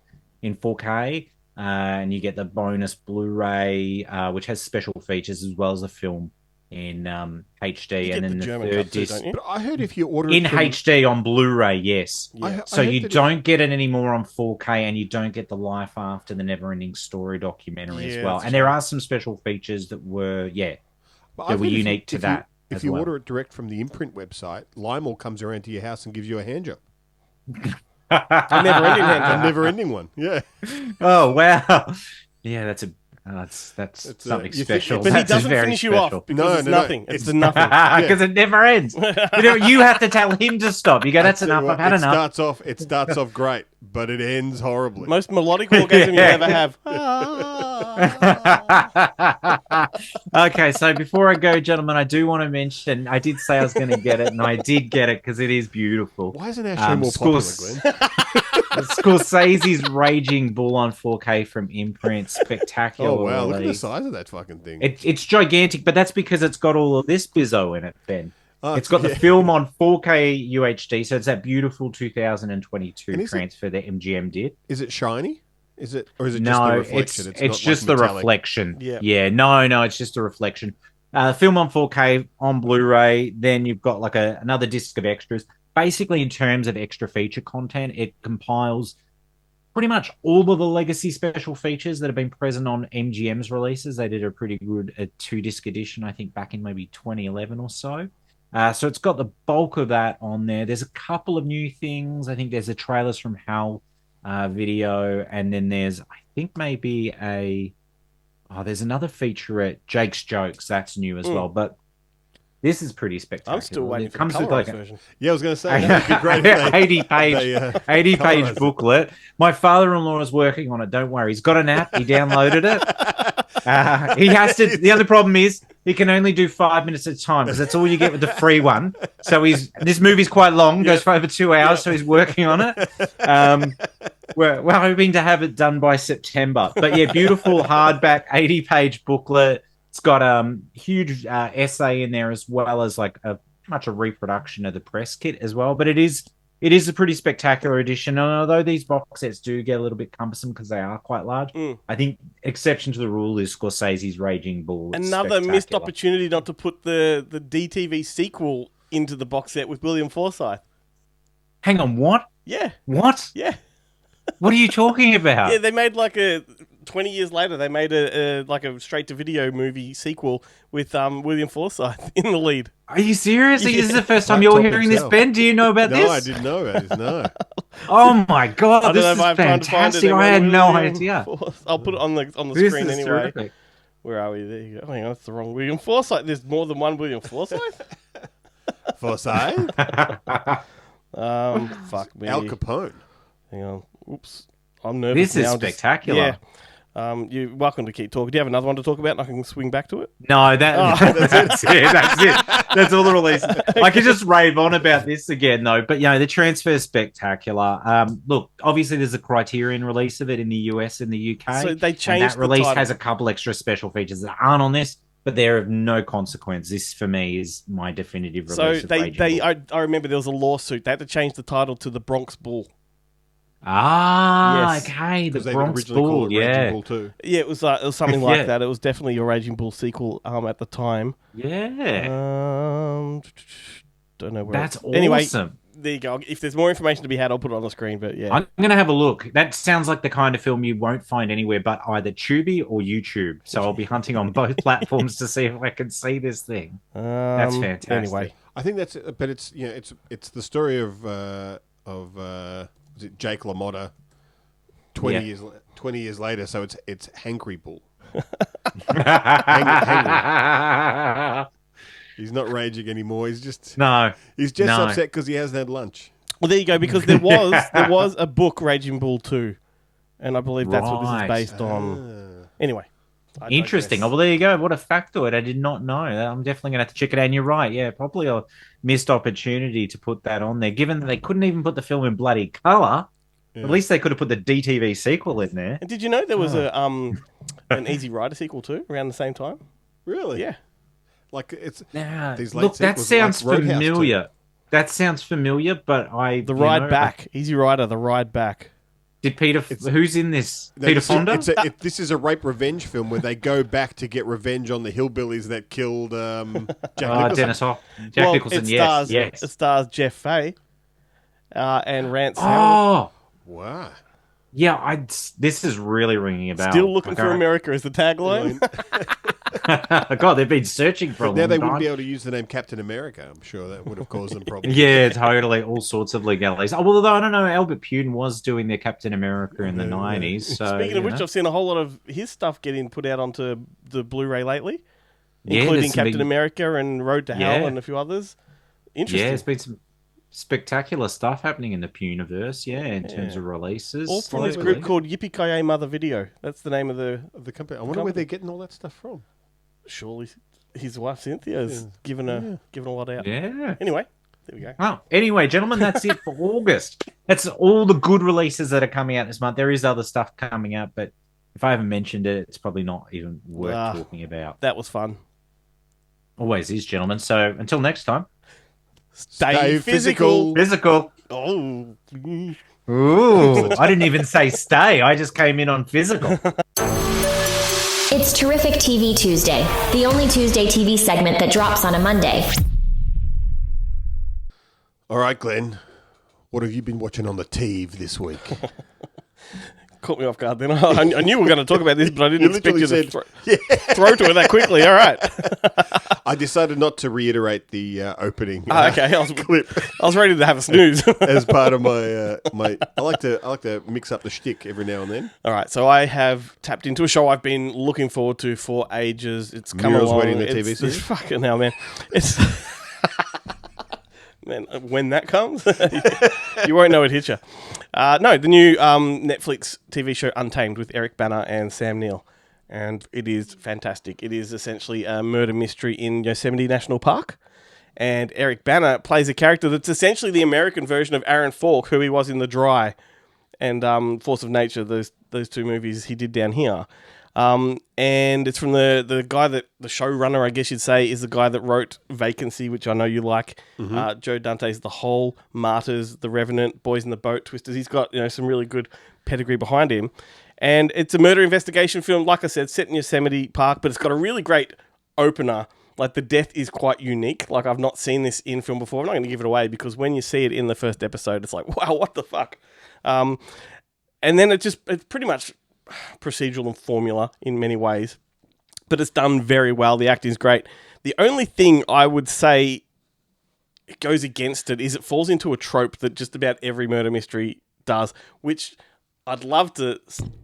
in 4K, and you get the bonus Blu-ray, which has special features as well as the film in HD,
You
and
get
then
the
the
German
third
cut too,
disc
don't you?
But I heard if you order
in
it from,
HD on Blu-ray. Yes.
I
So
heard
you
that
don't get it anymore on 4K, and you don't get the Life After the Never-Ending Story documentary
Yeah,
as well.
that's a
And there
shame.
are some special features that were,
but
that
I've
were
heard
unique to that.
If
as
you
well.
order it direct from the imprint website, Lymall comes around to your house and gives you a hand job.
A never-ending hand
A
job.
never-ending one. Yeah.
Oh wow! Yeah, that's that's
It's,
something
you think
special.
it's-
But he
That's
doesn't
very
finish you
special.
off because
No,
it's
no, no.
nothing. It's
It's-
the nothing.
Because it never ends. You have to tell him to stop. You go, that's
I tell
enough.
you
I've
what,
had
it
enough.
starts off great, but it ends horribly.
Most melodic orgasm you ever have.
Okay, so before I go, gentlemen, I do want to mention I did say I was going to get it, and I did get it because it is beautiful.
Why isn't our show more popular, Glenn?
Scorsese's Raging Bull on 4K from Imprint. Spectacular.
Oh wow, look at the
release.
size of that fucking thing.
It's gigantic, but that's because it's got all of this bizzo in it, Ben.
Oh,
It's got the
yeah.
film on 4K UHD, so it's that beautiful 2022
And is it-
transfer that MGM did.
Is it shiny? Is it, or is it just
No,
the
it's
reflection?
it's
not
just
like
the
metallic?
reflection.
Yeah.
Yeah, no, it's just a reflection. Film on 4K on Blu-ray. Then you've got like another disc of extras. Basically, in terms of extra feature content, it compiles pretty much all of the legacy special features that have been present on MGM's releases. They did a pretty good 2-disc edition, I think, back in maybe 2011 or so. So it's got the bulk of that on there. There's a couple of new things. I think there's the trailers from Hal video, and then there's, I think, maybe there's another featurette, Jake's Jokes. That's new as well. But this is pretty spectacular.
I'm still waiting
It
for
comes
the
with
colorized
like
version.
Yeah, I was going to say that'd be great. If they,
80 page
they,
80 page
colorise it.
booklet. My father-in-law is working on it. Don't worry. He's got an app. He downloaded it. He has to. The other problem is he can only do 5 minutes at a time because that's all you get with the free one. So this movie's quite long, goes for over 2 hours. So he's working on it. We're hoping to have it done by September. But yeah, beautiful hardback 80-page booklet. It's got huge essay in there as well as like much a reproduction of the press kit as well. But it is a pretty spectacular edition. And although these box sets do get a little bit cumbersome because they are quite large, I think exception to the rule is Scorsese's Raging Bull. It's
Another missed
spectacular.
opportunity not to put the DTV sequel into the box set with William Forsythe.
Hang on, what?
Yeah,
What?
yeah.
What are you talking about?
Yeah, they made like 20 years later, they made a straight-to-video movie sequel with William Forsythe in the lead.
Are you serious? This is
Yeah.
the first time
Laptop
you're hearing
himself.
this, Ben? Do you know about
No,
this?
I didn't know about this. No.
Oh my god,
I don't
this
know
is
if I have time to find it.
fantastic. I had no
William
idea.
I'll put it on the
This
screen
is
anyway.
terrific.
Where are we? There you go. Hang on, that's the wrong William Forsythe. There's more than one William Forsythe?
Forsyth?
Fuck me.
Al Capone.
Hang on. Oops. I'm nervous
This is
now.
spectacular.
Yeah. You're welcome to keep talking. Do you have another one to talk about and I can swing back to it?
No, that's it. That's it. That's all the releases. I could just rave on about this again, though. But, the transfer is spectacular. Look, obviously there's a Criterion release of it in the US and the UK.
So they
and
changed
that
the
release
title.
has a couple extra special features that aren't on this, but they're of no consequence. This, for me, is my definitive
So
release of Raging Bull.
I remember there was a lawsuit. They had to change the title to the Bronx Bull.
Ah,
Yes.
okay. The
Because they
Bronx
originally
Bull,
called it Raging
yeah.
Bull too.
Yeah, it was something like
Yeah.
that. It was definitely a Raging Bull sequel at the time.
Yeah.
Don't know where.
That's
it's- Anyway,
awesome.
there you go. If there's more information to be had, I'll put it on the screen. But yeah,
I'm going to have a look. That sounds like the kind of film you won't find anywhere but either Tubi or YouTube. So I'll be hunting on both platforms to see if I can see this thing. That's fantastic.
Anyway,
I think that's, but it's it's the story of is it Jake LaMotta? 20 years later, so it's Hankry Bull. He's not raging anymore. He's just
No.
upset because he hasn't had lunch.
well, there you go. Because there was a book, Raging Bull 2, and I believe that's what this is
Right.
based on. Anyway, I
Interesting.
digress.
Oh, well, there you go. What a factoid. I did not know. I'm definitely going to have to check it out. And you're right. Yeah, probably a missed opportunity to put that on there, given that they couldn't even put the film in bloody color.
Yeah.
At least they could have put the DTV sequel in there.
And did you know there was an Easy Rider sequel too around the same time?
Really?
Yeah.
Like it's
Nah,
these late
look, that
sequels are
sounds
like Roadhouse
familiar. That sounds familiar, but
The Ride Back. Easy Rider, The Ride Back.
Did Peter? Who's in this?
No,
Peter Fonda.
This is a rape revenge film where they go back to get revenge on the hillbillies that killed Jack Nicholson.
Dennis Jack Nicholson. Yes.
It stars Jeff Fahey and Rance.
Oh,
Wow.
yeah. This is really ringing a bell.
Still looking for America is the tagline.
God, they've been searching for a long
Now they
time.
wouldn't be able to use the name Captain America. I'm sure that would have caused them problems.
Yeah, totally. All sorts of legalities. Oh, well, although I don't know, Albert Pune was doing their Captain America in the 90s. So,
Speaking of which, I've seen a whole lot of his stuff getting put out onto the Blu-ray lately,
Yeah,
including
there's some
Captain
big-
America and Road to Hell
Yeah.
and a few others.
Yeah,
Interesting.
there's been some spectacular stuff happening in the Puniverse, in terms of releases.
All from this
globally.
group called Yippee-Ki-Yay Mother Video. That's the name of
The company. I wonder where they're getting all that stuff from.
surely his wife Cynthia has given a lot out.
Yeah.
Anyway, there we go.
Oh, anyway, gentlemen, that's it for August. That's all the good releases that are coming out this month. There is other stuff coming out, but if I haven't mentioned it, it's probably not even worth talking about.
That was fun.
Always is, gentlemen. So until next time,
Stay physical.
physical.
Oh.
Ooh, I didn't even say stay. I just came in on physical.
It's Terrific TV Tuesday, the only Tuesday TV segment that drops on a Monday.
All right, Glenn. What have you been watching on the TV this week?
Caught me off guard then. I knew we were going to talk about this, but I didn't expect you to
literally
throw to it that quickly. All right.
I decided not to reiterate the opening
Okay.
clip
I was ready to have a snooze.
as part of my my. I like to mix up the shtick every now and then.
All right, so I have tapped into a show I've been looking forward to for ages. It's come
Muriel's
along.
Wedding, the TV
It's
series?
fucking hell, man. It's man, when that comes, you won't know it hit you. No, the new Netflix TV show Untamed with Eric Bana and Sam Neill, and it is fantastic. It is essentially a murder mystery in Yosemite National Park. And Eric Bana plays a character that's essentially the American version of Aaron Falk, who he was in The Dry and Force of Nature, those two movies he did down here. And it's from the guy that, the showrunner, I guess you'd say, is the guy that wrote Vacancy, which I know you like. Joe Dante's The Hole, Martyrs, The Revenant, Boys in the Boat, Twisters. He's got some really good pedigree behind him. And it's a murder investigation film, like I said, set in Yosemite Park, but it's got a really great opener. Like, the death is quite unique. Like, I've not seen this in film before. I'm not going to give it away because when you see it in the first episode, it's like, wow, what the fuck? And then it's pretty much procedural and formula in many ways, but it's done very well. The acting's great. The only thing I would say it goes against it is it falls into a trope that just about every murder mystery does, which I'd love to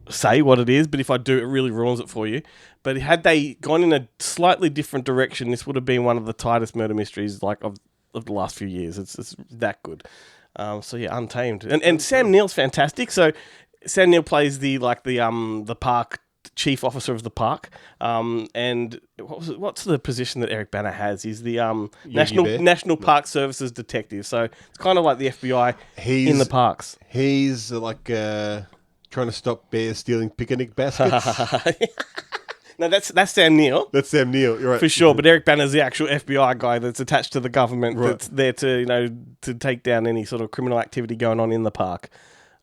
say what it is, but if I do, it really ruins it for you. But had they gone in a slightly different direction, this would have been one of the tightest murder mysteries of the last few years. It's that good. So yeah, Untamed, and Sam Neill's fantastic. So Sam Neill plays the park chief officer of the park, and what's the position that Eric Bana has? He's the National Park Services detective. So it's kind of like the FBI in the parks.
He's like trying to stop bears stealing picnic baskets.
No, that's Sam Neill.
That's Sam Neill, you're right.
For sure, but Eric Bana's the actual FBI guy that's attached to the government, that's there to to take down any sort of criminal activity going on in the park.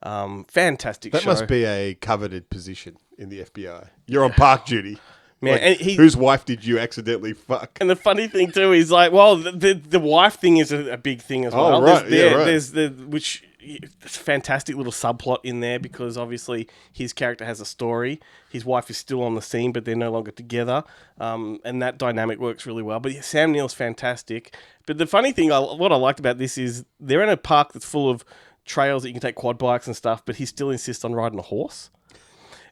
Fantastic show.
That must be a coveted position in the FBI. You're on park duty.
Man, and
whose wife did you accidentally fuck?
And the funny thing too is the wife thing is a big thing as well.
Oh, right.
There's it's a fantastic little subplot in there because obviously his character has a story. His wife is still on the scene, but they're no longer together. And that dynamic works really well. But yeah, Sam Neill's fantastic. But the funny thing, what I liked about this is they're in a park that's full of trails that you can take quad bikes and stuff, but he still insists on riding a horse.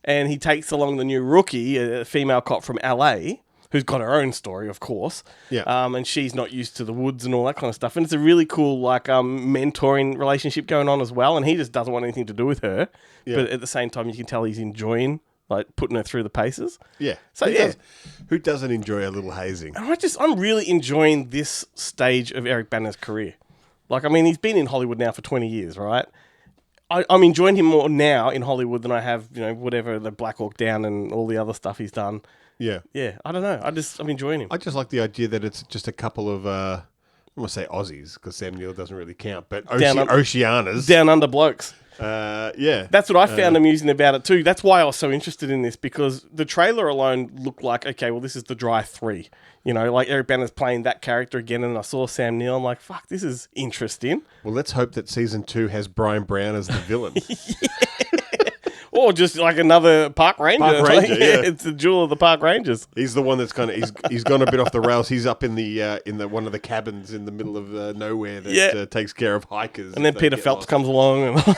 And he takes along the new rookie, a female cop from LA, who's got her own story, of course.
Yeah.
And she's not used to the woods and all that kind of stuff. And it's a really cool, mentoring relationship going on as well. And he just doesn't want anything to do with her. Yeah. But at the same time, you can tell he's enjoying, putting her through the paces.
Yeah.
So,
who doesn't enjoy a little hazing?
And I'm really enjoying this stage of Eric Bana's career. He's been in Hollywood now for 20 years, right? I'm enjoying him more now in Hollywood than I have, whatever, the Black Hawk Down and all the other stuff he's done.
Yeah.
Yeah, I don't know. I'm enjoying him.
I just like the idea that it's just a couple of, I want to say Aussies, because Sam Neill doesn't really count, but Oceanas.
Down under blokes.
Yeah.
That's what I found amusing about it too. That's why I was so interested in this, because the trailer alone looked like, okay, well, this is the Dry 3. You know, like Eric Bana's playing that character again, and I saw Sam Neill. I'm like, fuck, this is interesting.
Well, let's hope that season 2 has Brian Brown as the villain.
Or just like another park ranger.
Park ranger, yeah.
It's the jewel of the park rangers.
He's the one that's kind of he's gone a bit off the rails. He's up in the one of the cabins in the middle of nowhere that takes care of hikers.
And then Peter Phelps comes along. And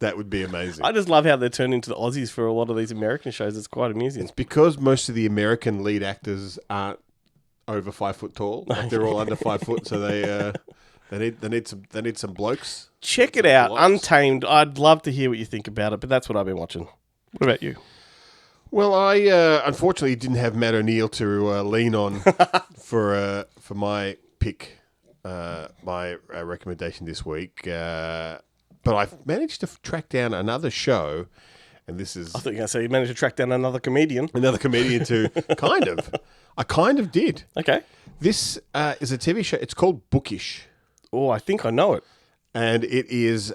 that would be amazing.
I just love how they turn into the Aussies for a lot of these American shows. It's quite amusing.
It's because most of the American lead actors aren't over 5 foot tall. Like they're all under 5 foot, so they need some blokes.
Check it out, Untamed. I'd love to hear what you think about it, but that's what I've been watching. What about you?
Well, I unfortunately didn't have Matt O'Neill to lean on for my pick, my recommendation this week. But I've managed to track down another show, and this is...
I thought you were going to say you managed to track down another comedian.
Another comedian too. Kind of. I kind of did.
Okay.
This is a TV show. It's called Bookish.
Oh, I think I know it.
And it's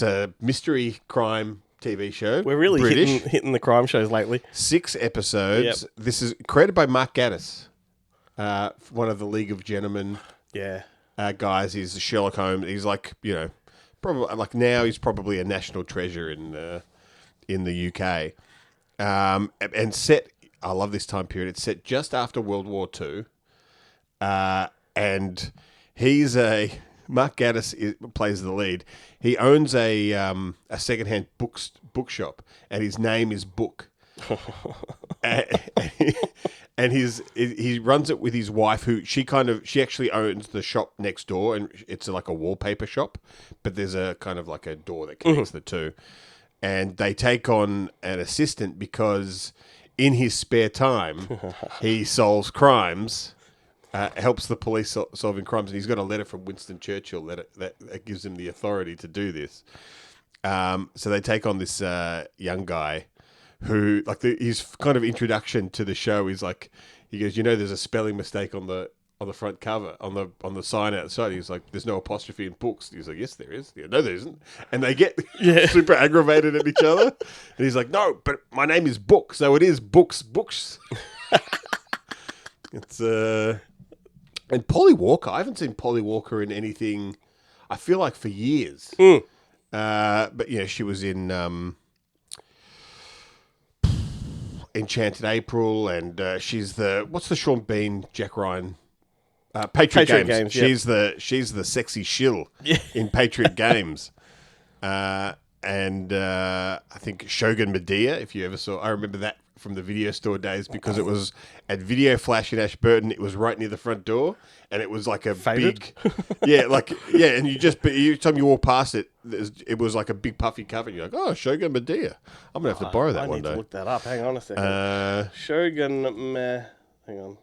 a mystery crime TV show.
We're really
British.
hitting the crime shows lately.
6 episodes.
Yep.
This is created by Mark Gatiss, one of the League of Gentlemen guys. He's Sherlock Holmes. He's like, probably like now he's probably a national treasure in the UK. And set, I love this time period. It's set just after World War II. And he's Mark Gatiss plays the lead. He owns a secondhand bookshop, and his name is Book. and he runs it with his wife, who she actually owns the shop next door, and it's like a wallpaper shop, but there's a kind of like a door that connects the two. And they take on an assistant because in his spare time he solves crimes. Helps the police solving crimes, and he's got a letter from Winston Churchill that gives him the authority to do this. So they take on this young guy who, like, his kind of introduction to the show is like, he goes, there's a spelling mistake on the front cover, on the sign outside. He's like, there's no apostrophe in books. He's like, yes, there is. Yeah, no, there isn't. And they get super aggravated at each other. And he's like, no, but my name is Book, so it is Books. It's And Polly Walker, I haven't seen Polly Walker in anything, I feel like, for years. But she was in Enchanted April, and she's what's the Sean Bean, Jack Ryan? Patriot Games. She's the sexy shill in Patriot Games. And I think Shogun Medea, if you ever saw, I remember that from the video store days because it was at Video Flash in Ashburton. It was right near the front door, and it was like a
Faded.
big, and every time you walk past it, it was like a big puffy cover. And you're like, oh, Shogun Medea. I'm gonna have to borrow that one day.
I need to look that up. Hang on a second. Shogun. Hang on.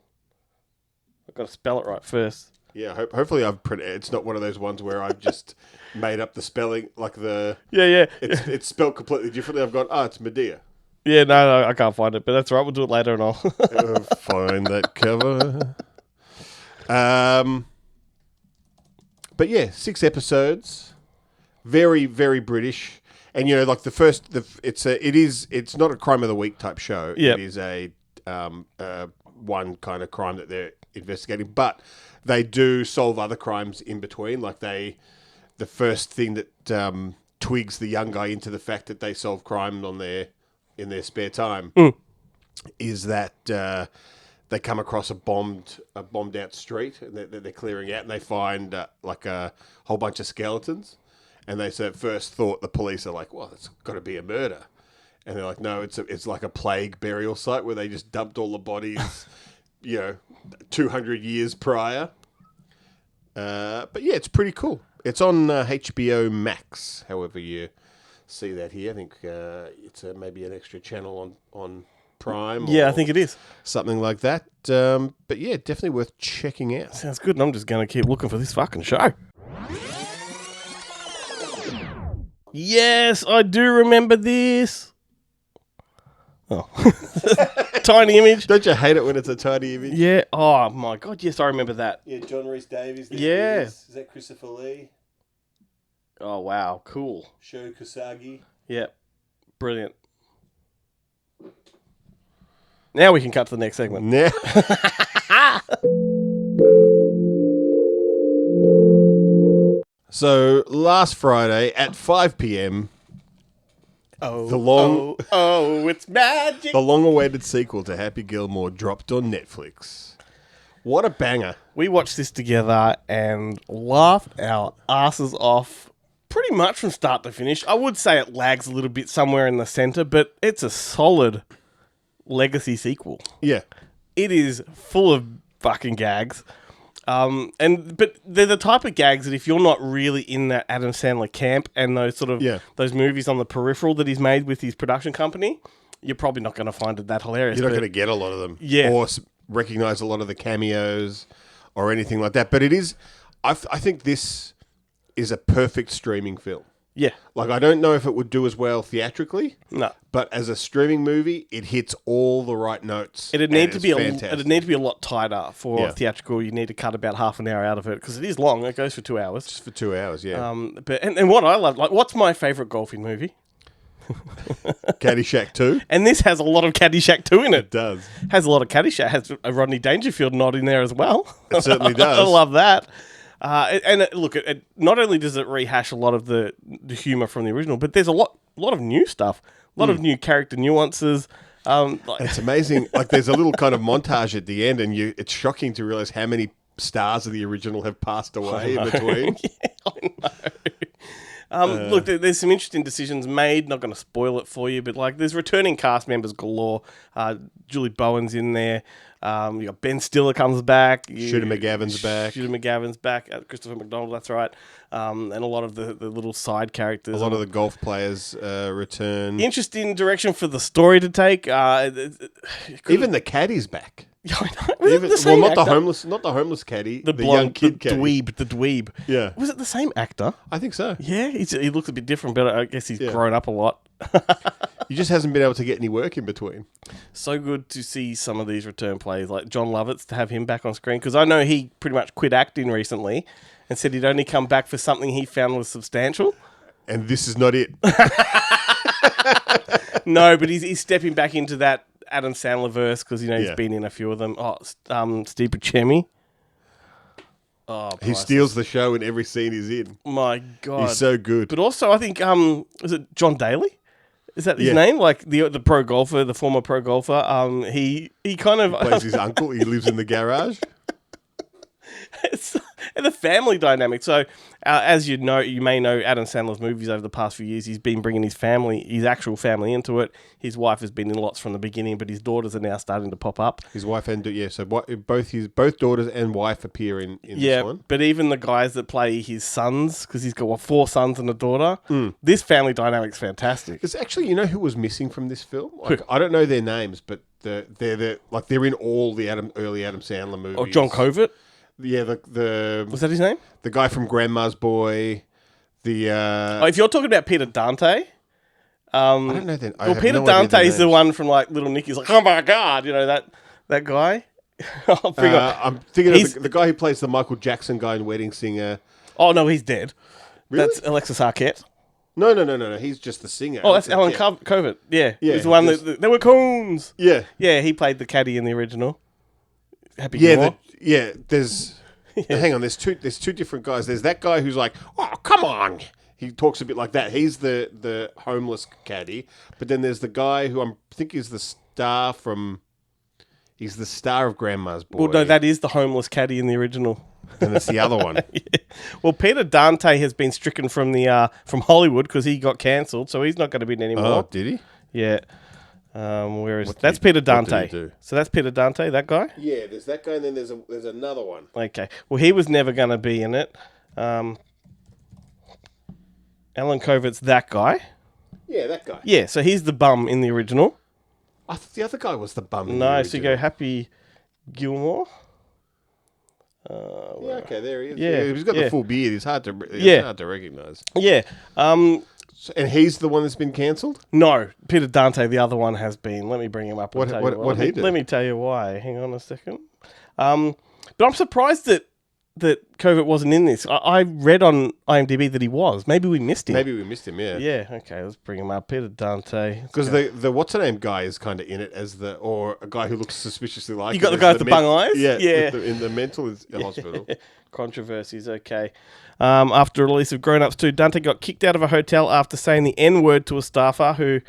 I've got to spell it right first.
Yeah, hopefully it's not one of those ones where I've just made up the spelling, like the...
Yeah.
It's spelled completely differently. I've gone, it's Medea.
Yeah, no, I can't find it, but that's right. We'll do it later and I'll...
find that cover. But yeah, 6 episodes. Very, very British. And, like the first... It's not a crime of the week type show.
Yep.
It is a one kind of crime that they're investigating, but they do solve other crimes in between. Like the first thing that twigs the young guy into the fact that they solve crime in their spare time is that they come across a bombed out street, and they're clearing out, and they find like a whole bunch of skeletons, and they at first thought, the police are like, well, it's got to be a murder. And they're like, no, it's like a plague burial site where they just dumped all the bodies, 200 years prior. But yeah, it's pretty cool. It's on HBO Max, however you see that here. I think it's maybe an extra channel on Prime.
Yeah, I think it is.
Something like that. But yeah, definitely worth checking out.
Sounds good, and I'm just going to keep looking for this fucking show. Yes, I do remember this. Oh. Tiny image.
Don't you hate it when it's a tiny image?
Yeah. Oh, my God. Yes, I remember that.
Yeah, John Rhys Davies.
Yeah.
Is that Christopher Lee?
Oh, wow. Cool.
Sho Kusagi.
Yeah. Brilliant. Now we can cut to the next segment.
Now. So, last Friday at 5 p.m,
It's magic.
the long-awaited sequel to Happy Gilmore dropped on Netflix. What a banger.
We watched this together and laughed our asses off pretty much from start to finish. I would say it lags a little bit somewhere in the center, but it's a solid legacy sequel.
Yeah.
It is full of fucking gags. But they're the type of gags that if you're not really in that Adam Sandler camp and those sort of those movies on the peripheral that he's made with his production company, you're probably not going to find it that hilarious.
You're not going to get a lot of them.
Yeah.
Or recognize a lot of the cameos or anything like that. But it is, I think this is a perfect streaming film.
Yeah.
Like, I don't know if it would do as well theatrically.
No.
But as a streaming movie, it hits all the right notes.
It'd need to be
fantastic.
it'd need to be a lot tighter for theatrical. You need to cut about half an hour out of it because it is long. It goes for 2 hours.
Just for 2 hours, yeah.
But what I love, like, what's my favorite golfing movie?
Caddyshack 2.
And this has a lot of Caddyshack 2 in it.
It does.
Has a lot of Caddyshack. Has a Rodney Dangerfield nod in there as well.
It certainly does.
I love that. Look, not only does it rehash a lot of the humor from the original, but there's a lot of new stuff, a lot of new character nuances.
It's amazing. Like, there's a little kind of montage at the end, and it's shocking to realize how many stars of the original have passed away in between.
Yeah, I know. Look, there's some interesting decisions made. Not going to spoil it for you, but like, there's returning cast members galore. Julie Bowen's in there. You got Ben Stiller comes back.
Shooter McGavin's back.
Shooter McGavin's back. Christopher McDonald, that's right. And a lot of the little side characters.
A lot of the golf players return.
Interesting direction for the story to take.
Even the caddy's back.
Not
the homeless caddy, the young kid caddy.
The dweeb.
Yeah.
Was it the same actor?
I think so.
Yeah, he looks a bit different, but I guess he's grown up a lot.
He just hasn't been able to get any work in between.
So good to see some of these return plays, like John Lovitz, to have him back on screen, because I know he pretty much quit acting recently and said he'd only come back for something he found was substantial.
And this is not it.
No, but he's stepping back into that Adam Sandler verse because he's been in a few of them. Steve Buscemi.
He steals the show in every scene he's in.
My God,
he's so good.
But also, I think is it John Daly? Is that his name? Like the pro golfer, the former pro golfer. He kind of
plays his uncle. He lives in the garage.
And the family dynamic. So, as you may know, Adam Sandler's movies over the past few years, he's been bringing his actual family into it. His wife has been in lots from the beginning, but his daughters are now starting to pop up.
His wife so both daughters and wife appear in this one.
But even the guys that play his sons, because he's got 4 sons and a daughter. This family dynamic's fantastic.
It's actually, who was missing from this film? Like, I don't know their names, but they're in all the early Adam Sandler movies.
Oh, John Covert.
Yeah, the
was that his name?
The guy from Grandma's Boy.
If you're talking about Peter Dante,
I don't know that.
Peter Dante is the one from like Little Nicky's. Like, oh my God, that guy.
I'm thinking of the guy who plays the Michael Jackson guy in Wedding Singer.
Oh no, he's dead.
Really?
That's Alexis Arquette.
No. He's just the singer.
Oh, that's Alan Covert. Yeah, he's the one that there were coons.
Yeah,
he played the caddy in the original. Happy Gilmore.
There's. Hang on, there's two different guys. There's that guy who's like, oh, come on. He talks a bit like that. He's the homeless caddy. But then there's the guy who I think is the star from. He's the star of Grandma's Boy.
Well, no, that is the homeless caddy in the original.
Then it's the other one.
Well, Peter Dante has been stricken from from Hollywood because he got cancelled, so he's not going to be in anymore.
Oh, did he?
Yeah. That's Peter Dante. So that's Peter Dante, that guy?
Yeah, there's that guy, and then there's another one.
Okay. Well, he was never going to be in it. Alan Covert's that guy.
Yeah, that guy.
Yeah, so he's the bum in the original.
I thought the other guy was the bum in
the original.
No,
so you go Happy Gilmore.
Okay, there he is.
Yeah,
he's got the full beard. It's hard to recognise.
Yeah.
And he's the one that's been cancelled?
No, Peter Dante, the other one, has been. Let me bring him up. And tell you
What he did?
Let me tell you why. Hang on a second. But I'm surprised that Kovac wasn't in this. I read on IMDb that he was. Maybe we missed him.
Maybe we missed him, yeah.
Yeah, okay, let's bring him up. Peter Dante.
Because the what's-her-name guy is kind of in it or a guy who looks suspiciously like
You got the guy with the bung eyes?
Yeah.
Yeah.
In the mental hospital.
Controversies, okay. After the release of Grown Ups 2, Dante got kicked out of a hotel after saying the N-word to a staffer who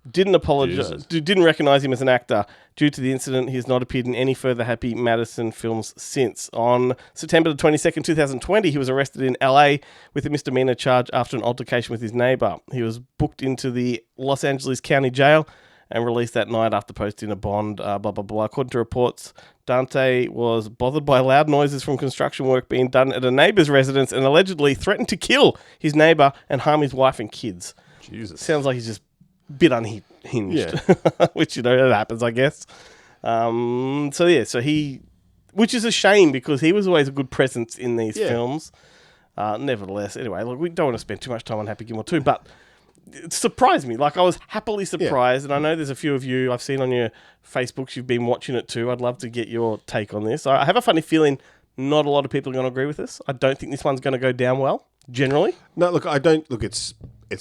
didn't apologize, didn't recognize him as an actor. Due to the incident, he has not appeared in any further Happy Madison films since. On September the 22nd, 2020, he was arrested in LA with a misdemeanor charge after an altercation with his neighbor. He was booked into the Los Angeles County Jail and released that night after posting a bond, blah, blah, blah. According to reports, Dante was bothered by loud noises from construction work being done at a neighbor's residence and allegedly threatened to kill his neighbor and harm his wife and kids.
Jesus.
Sounds like he's just a bit unhinged, which, that happens, I guess. So he, which is a shame because he was always a good presence in these films. Nevertheless, anyway, look, we don't want to spend too much time on Happy Gilmore 2, but it surprised me. Like, I was happily surprised, and I know there's a few of you I've seen on your Facebooks, you've been watching it too. I'd love to get your take on this. I have a funny feeling not a lot of people are going to agree with this. I don't think this one's going to go down well, generally.
No, look, I don't... Look, it's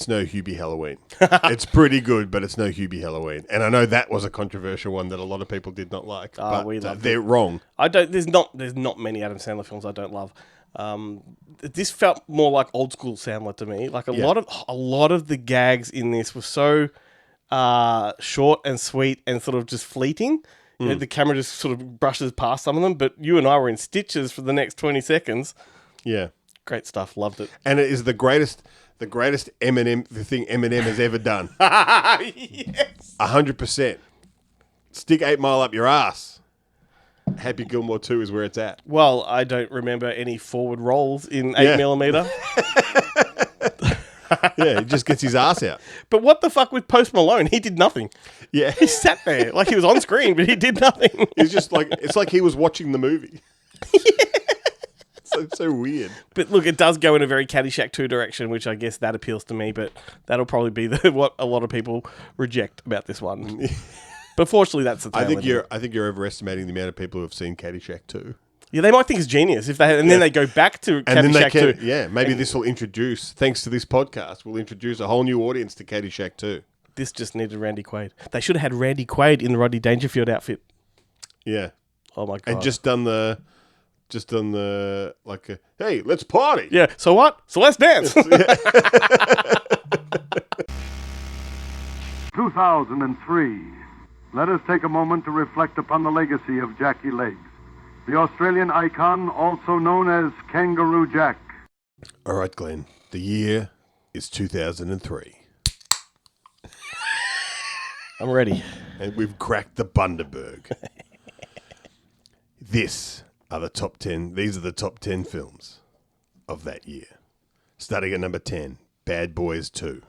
no Hubie Halloween. It's pretty good, but it's no Hubie Halloween. And I know that was a controversial one that a lot of people did not like. But
we loved
they're wrong.
There's not many Adam Sandler films I don't love. This felt more like old school Sandler to me. Like a lot of the gags in this were so short and sweet and sort of just fleeting. You know, the camera just sort of brushes past some of them, but you and I were in stitches for the next 20 seconds.
Yeah.
Great stuff. Loved it.
And it is the greatest Eminem, the thing Eminem has ever done.
Yes.
100%. Stick 8 Mile up your ass. Happy Gilmore 2 is where it's at.
Well, I don't remember any forward rolls in 8mm.
Yeah, he just gets his ass out.
But what the fuck with Post Malone? He did nothing.
Yeah.
He sat there like he was on screen, but he did nothing.
He's just like, it's like he was watching the movie. It's so weird.
But look, it does go in a very Caddyshack 2 direction, which I guess that appeals to me, but that'll probably be what a lot of people reject about this one. But fortunately, that's the tail
I think you're overestimating the amount of people who have seen Caddyshack 2.
Yeah, they might think it's genius if then they go back to Caddyshack 2.
Yeah, maybe this will introduce, thanks to this podcast, we'll introduce a whole new audience to Caddyshack 2.
This just needed Randy Quaid. They should have had Randy Quaid in the Rodney Dangerfield outfit.
Yeah.
Oh my God.
And just done the hey, let's party.
Yeah. So what? So let's dance.
2003. Let us take a moment to reflect upon the legacy of Jackie Legs, the Australian icon also known as Kangaroo Jack.
All right, Glenn. The year is 2003.
I'm ready.
And we've cracked the Bundaberg. These are the top 10 films of that year. Starting at number 10, Bad Boys 2.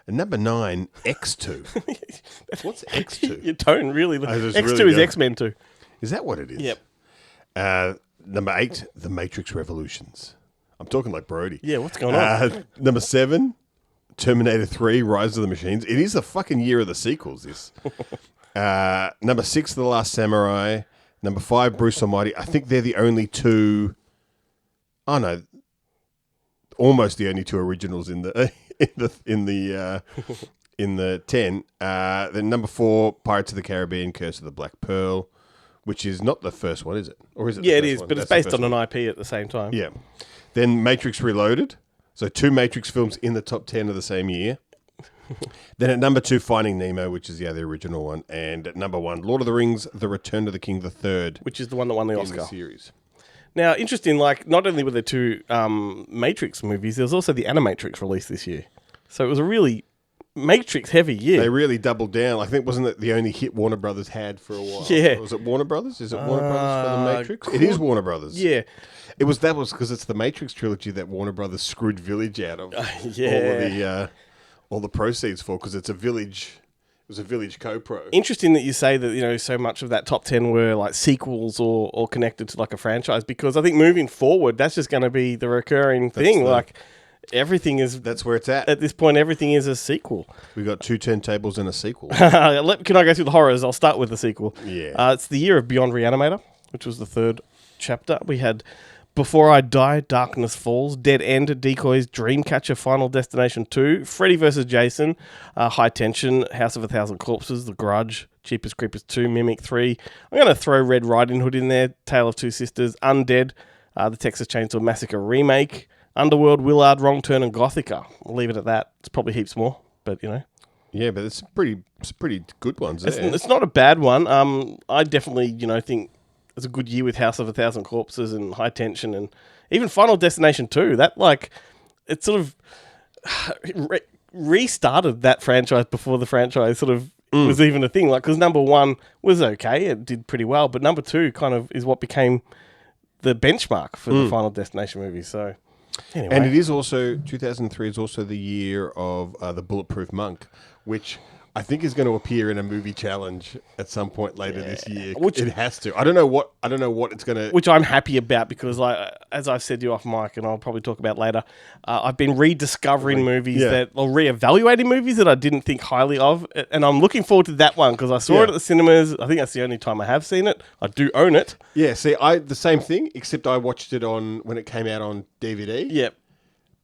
And number 9, X2. What's X2?
Your tone really... X2
really
is X-Men 2.
Is that what it is?
Yep.
Number 8, The Matrix Revolutions. I'm talking like Brody.
Yeah, what's going on?
Number 7, Terminator 3, Rise of the Machines. It is the fucking year of the sequels, this. Number 6, The Last Samurai. Number 5, Bruce Almighty. I think they're the only two... Oh, no. Almost the only two originals in the in the 10. Then number 4, Pirates of the Caribbean, Curse of the Black Pearl, which is not the first one, is it? Or is it?
Yeah, it is, but it's based on an IP at the same time.
Yeah. Then Matrix Reloaded. So 2 Matrix films in the top 10 of the same year. Then at number 2, Finding Nemo, which is the original one. And at number 1, Lord of the Rings, The Return of the King III.
Which is the one that won the Oscar.
In the series.
Now, interesting, like, not only were there 2 Matrix movies, there was also the Animatrix released this year. So it was a really Matrix-heavy year.
They really doubled down. I think, wasn't it the only hit Warner Brothers had for a while?
Yeah.
Was it Warner Brothers? Is it Warner Brothers for the Matrix? It is Warner Brothers.
Yeah.
That was because it's the Matrix trilogy that Warner Brothers screwed Village out of all the proceeds for, because it's a Village... It was a Village co-pro.
Interesting that you say that, so much of that top 10 were like sequels or connected to like a franchise, because I think moving forward, that's just going to be the recurring thing. everything is
That's where it's at.
at this point. Everything is a sequel.
We got 2 turntables and a sequel.
Can I go through the horrors? I'll start with the sequel.
Yeah.
It's the year of Beyond Reanimator, which was the 3rd chapter. We had Before I Die, Darkness Falls, Dead End, Decoys, Dreamcatcher, Final Destination 2, Freddy vs. Jason, High Tension, House of a Thousand Corpses, The Grudge, Jeepers Creepers 2, Mimic 3. I'm going to throw Red Riding Hood in there, Tale of Two Sisters, Undead, the Texas Chainsaw Massacre remake, Underworld, Willard, Wrong Turn, and Gothica. I'll leave it at that. It's probably heaps more, but
Yeah, but it's pretty good ones there.
it's not a bad one. I definitely, think it's a good year with House of a Thousand Corpses and High Tension and even Final Destination 2. That, it sort of restarted that franchise before the franchise sort of was even a thing. Because number 1 was okay. It did pretty well. But number 2 kind of is what became the benchmark for the Final Destination movies. So, anyway.
And it is also, 2003 is also the year of the Bulletproof Monk, which I think is going to appear in a movie challenge at some point later this year. It has to. I don't know what it's going to.
Which I'm happy about because, as I've said to you off mic, and I'll probably talk about later, I've been rediscovering movies or reevaluating movies that I didn't think highly of, and I'm looking forward to that one because I saw it at the cinemas. I think that's the only time I have seen it. I do own it.
Yeah, see, the same thing, except I watched it when it came out on DVD.
Yep.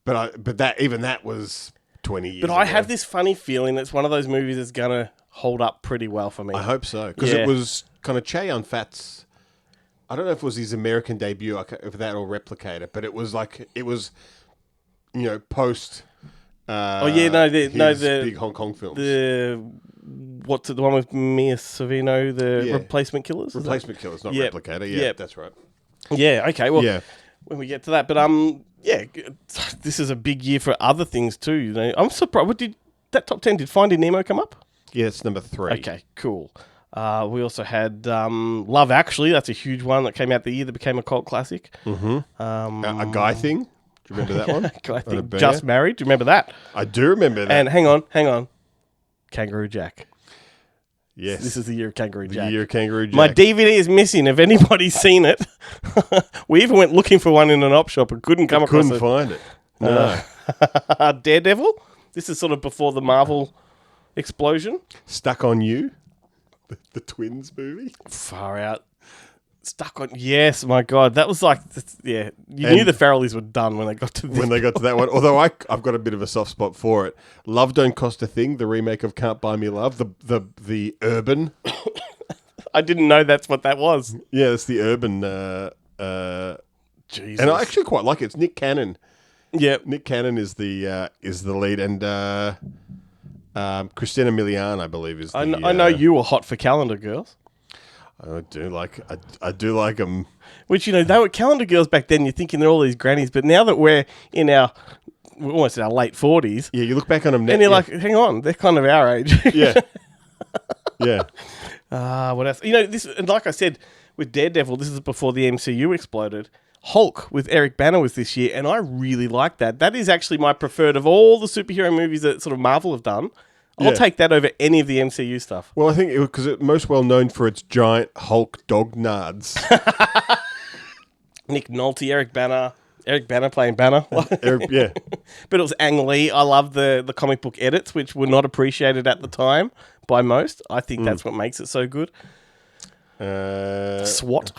But that was 20 years
But
ago.
I have this funny feeling it's one of those movies that's going to hold up pretty well for me.
I hope so, because it was kind of Che Yun-fat's. I don't know if it was his American debut, if that or Replicator, but it was post.
The
big Hong Kong films.
What's it? The one with Mia Savino, the Replacement Killers.
Replacement Killers, not
Yep.
Replicator. Yeah,
Yep.
that's right.
Yeah. Okay. Well.
Yeah.
When we get to that, but this is a big year for other things too. I'm surprised. What did that top 10? Did Finding Nemo come up?
Yeah, it's number 3.
Okay, cool. We also had Love Actually. That's a huge one that came out the year that became a cult classic.
Mm-hmm. A Guy Thing. Do you remember that one?
Guy Thing. Just Married. Do you remember that?
I do remember that.
And hang on. Kangaroo Jack.
Yes.
This is the year of Kangaroo Jack.
The year of Kangaroo Jack.
My DVD is missing. If anybody's seen it, we even went looking for one in an op shop and couldn't come across it.
Couldn't find it. No.
Daredevil. This is sort of before the Marvel explosion.
Stuck on You, the Twins movie.
Far out. Stuck on. Yes, my God, that was You knew the Farrellys were done when they got to this.
When they got to that one. Although I've got a bit of a soft spot for it. Love Don't Cost a Thing, the remake of Can't Buy Me Love, the Urban.
I didn't know that's what that was.
Yeah, it's the Urban.
Jesus.
And I actually quite like it. It's Nick Cannon.
Yeah,
Nick Cannon is the lead, and Christina Milian, I believe, is.
I know you were hot for Calendar Girls.
I do like them.
Which they were Calendar Girls back then. You're thinking they're all these grannies, but now that we're almost in our late 40s,
Yeah, you look back on them now,
and you're like, hang on, they're kind of our age.
yeah, yeah.
What else? This, and like I said, with Daredevil, this is before the MCU exploded. Hulk with Eric Bana was this year, and I really like that. That is actually my preferred of all the superhero movies that sort of Marvel have done. I'll take that over any of the MCU stuff.
Well, I think because it's most well known for its giant Hulk dog nards.
Nick Nolte, Eric Bana playing Banner.
Yeah.
But it was Ang Lee. I love the comic book edits, which were not appreciated at the time by most. I think that's what makes it so good. SWAT.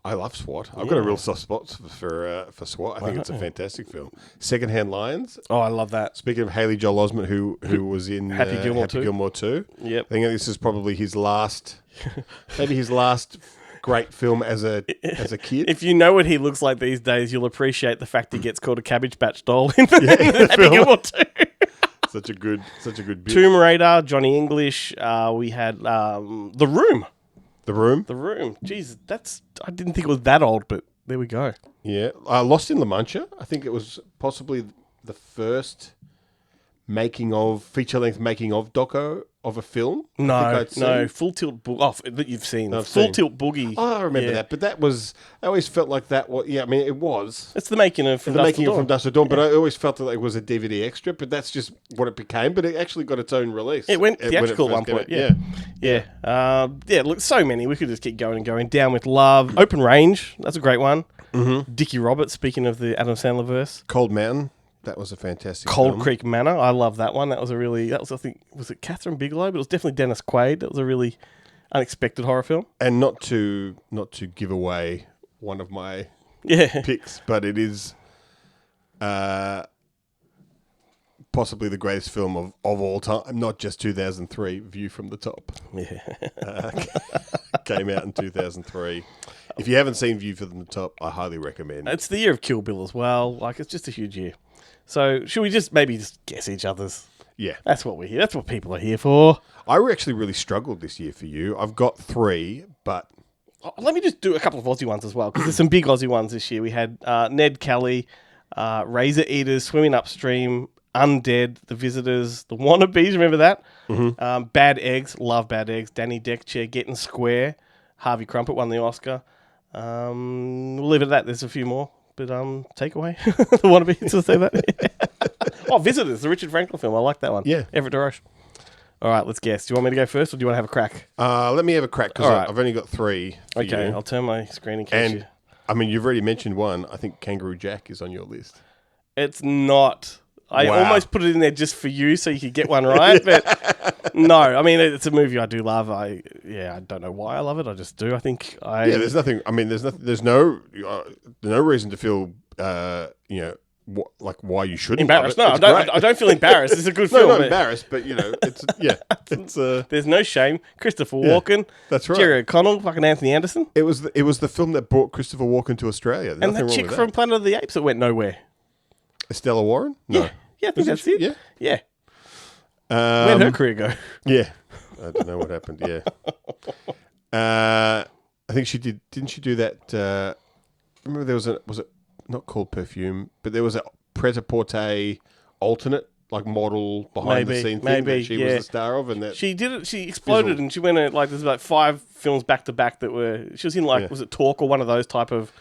I love SWAT. I've got a real soft spot for SWAT. I think it's a fantastic film. Secondhand Lions.
Oh, I love that.
Speaking of Haley Joel Osment, who was in
Happy Gilmore 2.
I
Yep.
think this is probably his last, maybe his last great film as a kid.
If you know what he looks like these days, you'll appreciate the fact he gets called a Cabbage Patch doll in Happy Gilmore 2.
Such a good bit.
Tomb Raider, Johnny English. We had The Room.
The Room.
The Room. Jeez, I didn't think it was that old, but there we go.
Yeah. Lost in La Mancha. I think it was possibly the first feature-length making of doco of a film.
No, Full Tilt Boogie. That you've seen.
Full
Tilt Boogie.
Oh, I remember that. But that was, I always felt like that was, I mean, it was.
It's the making of From Dusk
Till Dawn, but I always felt that it was a DVD extra, but that's just what it became. But it actually got its own release.
It went theatrical at one point, Look, so many. We could just keep going and going. Down with Love. Open Range. That's a great one. Dickie Roberts, speaking of the Adam Sandler verse.
Cold Mountain. That was a fantastic
Cold
film.
Creek Manor. I love that one. That was I think, was it Catherine Bigelow? But it was definitely Dennis Quaid. That was a really unexpected horror film.
And not to give away one of my picks, but it is possibly the greatest film of all time, not just 2003, View from the Top.
Yeah.
Came out in 2003. If you haven't seen View from the Top, I highly recommend.
It's the year of Kill Bill as well. Like, it's just a huge year. So should we maybe just guess each other's?
Yeah.
That's what we're here. That's what people are here for.
I actually really struggled this year for you. I've got 3, but...
Let me just do a couple of Aussie ones as well, because there's some big Aussie ones this year. We had Ned Kelly, Razor Eaters, Swimming Upstream, Undead, The Visitors, The Wannabes, remember that? Mm-hmm. Bad Eggs, love Bad Eggs. Danny Deckchair, Getting Square. Harvey Crumpet won the Oscar. We'll leave it at that. There's a few more, but take away. The Wannabes, to say that. Oh, Visitors, the Richard Franklin film. I like that one.
Yeah.
Everett DeRoche. All right, let's guess. Do you want me to go first, or do you want to have a crack?
Let me have a crack, because
right.
I've only got 3 for
Okay,
you.
I'll turn my screen in case
And, I mean, you've already mentioned one. I think Kangaroo Jack is on your list.
It's not. I
Wow.
almost put it in there just for you so you could get one right, but no. I mean, it's a movie I do love. I don't know why I love it. I just do. I think
Yeah, there's nothing. I mean, there's no reason to feel, why you shouldn't
embarrassed.
love
No,
it. It's
I don't feel embarrassed. It's a good
No,
film.
not
but
embarrassed, but it's
There's no shame. Christopher Walken.
that's right.
Jerry O'Connell, fucking Anthony Anderson.
It was the film that brought Christopher Walken to Australia. There's
And
nothing
that
wrong
chick
with
from
that.
Planet of the Apes that went nowhere.
Stella Warren. No.
Yeah, I think that's it.
Yeah.
Yeah. Where'd her career go?
Yeah. I don't know what happened. Yeah. I think she did. Didn't she do that? Remember there was it not called Perfume, but there was a Pret-a-Porter alternate model behind the scene thing that she was the star of, and that
She did it. She exploded,
fizzled.
and she went there's 5 films back to back that were. She was in was it Talk or one of those type of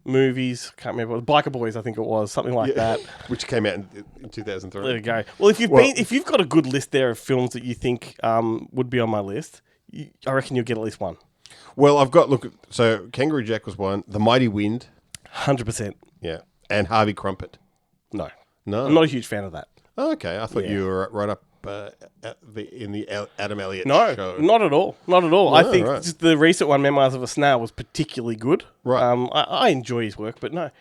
movies? Can't remember. Biker Boys, I think it was something like that.
which came out in 2003.
There you go. Well, if you've got a good list there of films that you think would be on my list, I reckon you'll get at least one.
Well, I've got so Kangaroo Jack was one. The Mighty Wind.
100%.
Yeah, and Harvey Crumpet.
No,
No,
I'm not a huge fan of that.
Oh, okay, I thought
Yeah.
you were right up in the Adam Elliott
No,
show.
not at all. Not at all. I
No,
think
right.
just the recent one, Memoirs of a Snail, was particularly good.
Right.
I enjoy his work, but no.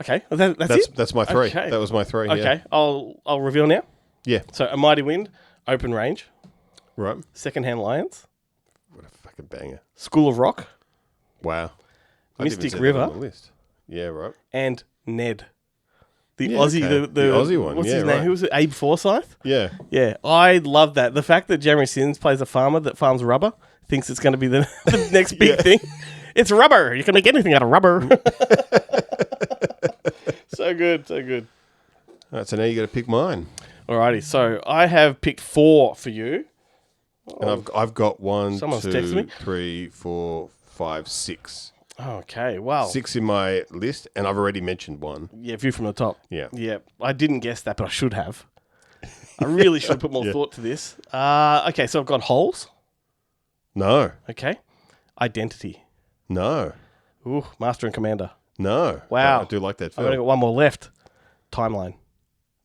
Okay, that's it.
That's my 3.
Okay.
That was my 3.
Okay,
Yeah.
I'll reveal now.
Yeah.
So, A Mighty Wind, Open Range,
Right.
Secondhand Lions,
What a fucking banger!
School of Rock,
Wow. I didn't even
Mystic
see that
River.
on the list. Yeah. Right.
and Ned. The
Yeah,
Aussie,
okay.
the
Aussie one,
What's
yeah,
his name?
right.
Who was it? Abe Forsyth.
Yeah.
Yeah, I love that. The fact that Jeremy Sins plays a farmer that farms rubber, thinks it's going to be the next big thing. It's rubber. You can make anything out of rubber. So good, so good.
All right. So now you got to pick mine,
Alrighty, so I have picked 4 for you.
and I've got 1,
Someone's
2,
texted me.
3, 4, 5, 6.
Okay, wow.
6 in my list, and I've already mentioned 1.
Yeah, View from the Top.
Yeah.
Yeah, I didn't guess that, but I should have. I really should have put more thought to this. Okay, so I've got Holes.
No.
Okay. Identity.
No.
Ooh, Master and Commander.
No.
Wow.
I do like that
I've only
film.
got one more left. Timeline.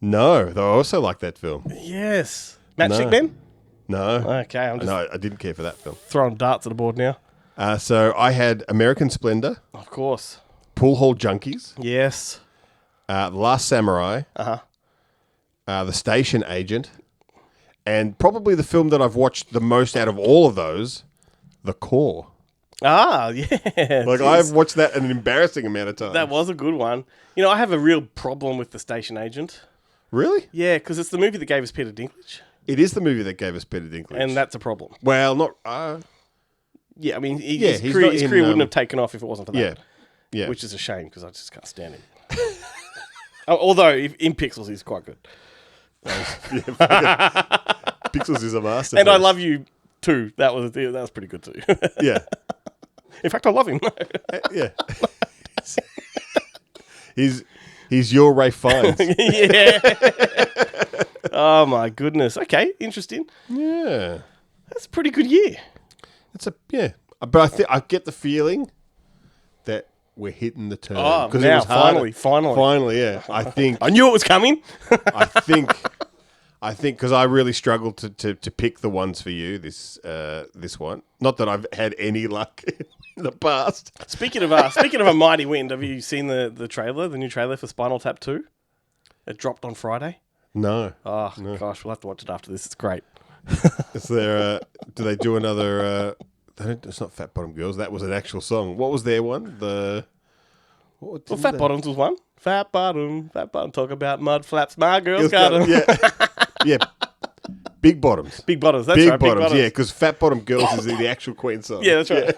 No. Though I also like that film.
Yes. Matchstick
No.
Men?
No.
Okay, I'm just
No, I didn't care for that film.
throwing darts at the board now.
So I had American Splendor,
Of course.
Pool Hall Junkies,
Yes.
The Last Samurai, The Station Agent, and probably the film that I've watched the most out of all of those, The Core.
Ah, yeah.
Like, I've watched that an embarrassing amount of times.
That was a good one. You know, I have a real problem with The Station Agent.
Really?
Yeah, because it's the movie that gave us Peter Dinklage,
It is the movie that gave us Peter Dinklage.
and that's a problem.
Well, not...
Yeah, I mean,
Yeah,
his
he's
career,
not
his
in,
career wouldn't have taken off if it wasn't for that.
yeah. Yeah.
Which is a shame, because I just can't stand him. Although, in Pixels, he's quite good.
Pixels is a masterpiece.
And I Love You, too. That was pretty good, too.
Yeah.
In fact, I love him.
Yeah. He's your Ray Fiennes.
Yeah. Oh, my goodness. Okay, interesting.
Yeah.
That's a pretty good year.
But I get the feeling that we're hitting the turn.
Oh,
because
now,
it was harder.
finally.
Yeah. I think
I knew it was coming.
I think because I really struggled to pick the ones for you this one. Not that I've had any luck in the past.
Speaking of a mighty wind, have you seen the trailer, the new trailer for Spinal Tap 2? It dropped on Friday.
No.
Oh gosh, we'll have to watch it after this. It's great.
Is there? Do they do another? It's not Fat Bottom Girls. That was an actual song. What was their one?
Well, Fat Bottoms was one. Fat bottom. Talk about mud flaps. My girls got them.
Yeah, yeah. Big Bottoms.
Big Bottoms. That's
Big
right.
Bottoms.
Big Bottoms.
Yeah, because Fat Bottom Girls is the actual Queen song.
Yeah, that's right.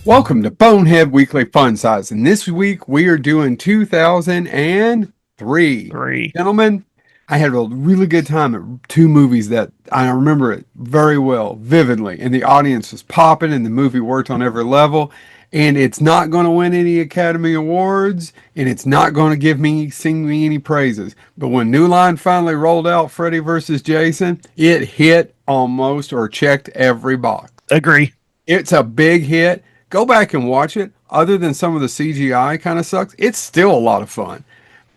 Welcome to Bonehead Weekly Fun Size, and this week we are doing 2003. Gentlemen, I had a really good time at two movies that I remember it very well, vividly, and the audience was popping, and the movie worked on every level. And it's not going to win any Academy Awards, and it's not going to sing me any praises. But when New Line finally rolled out Freddy vs. Jason, it hit almost or checked every box.
Agree.
It's a big hit. Go back and watch it. Other than some of the CGI kind of sucks, it's still a lot of fun.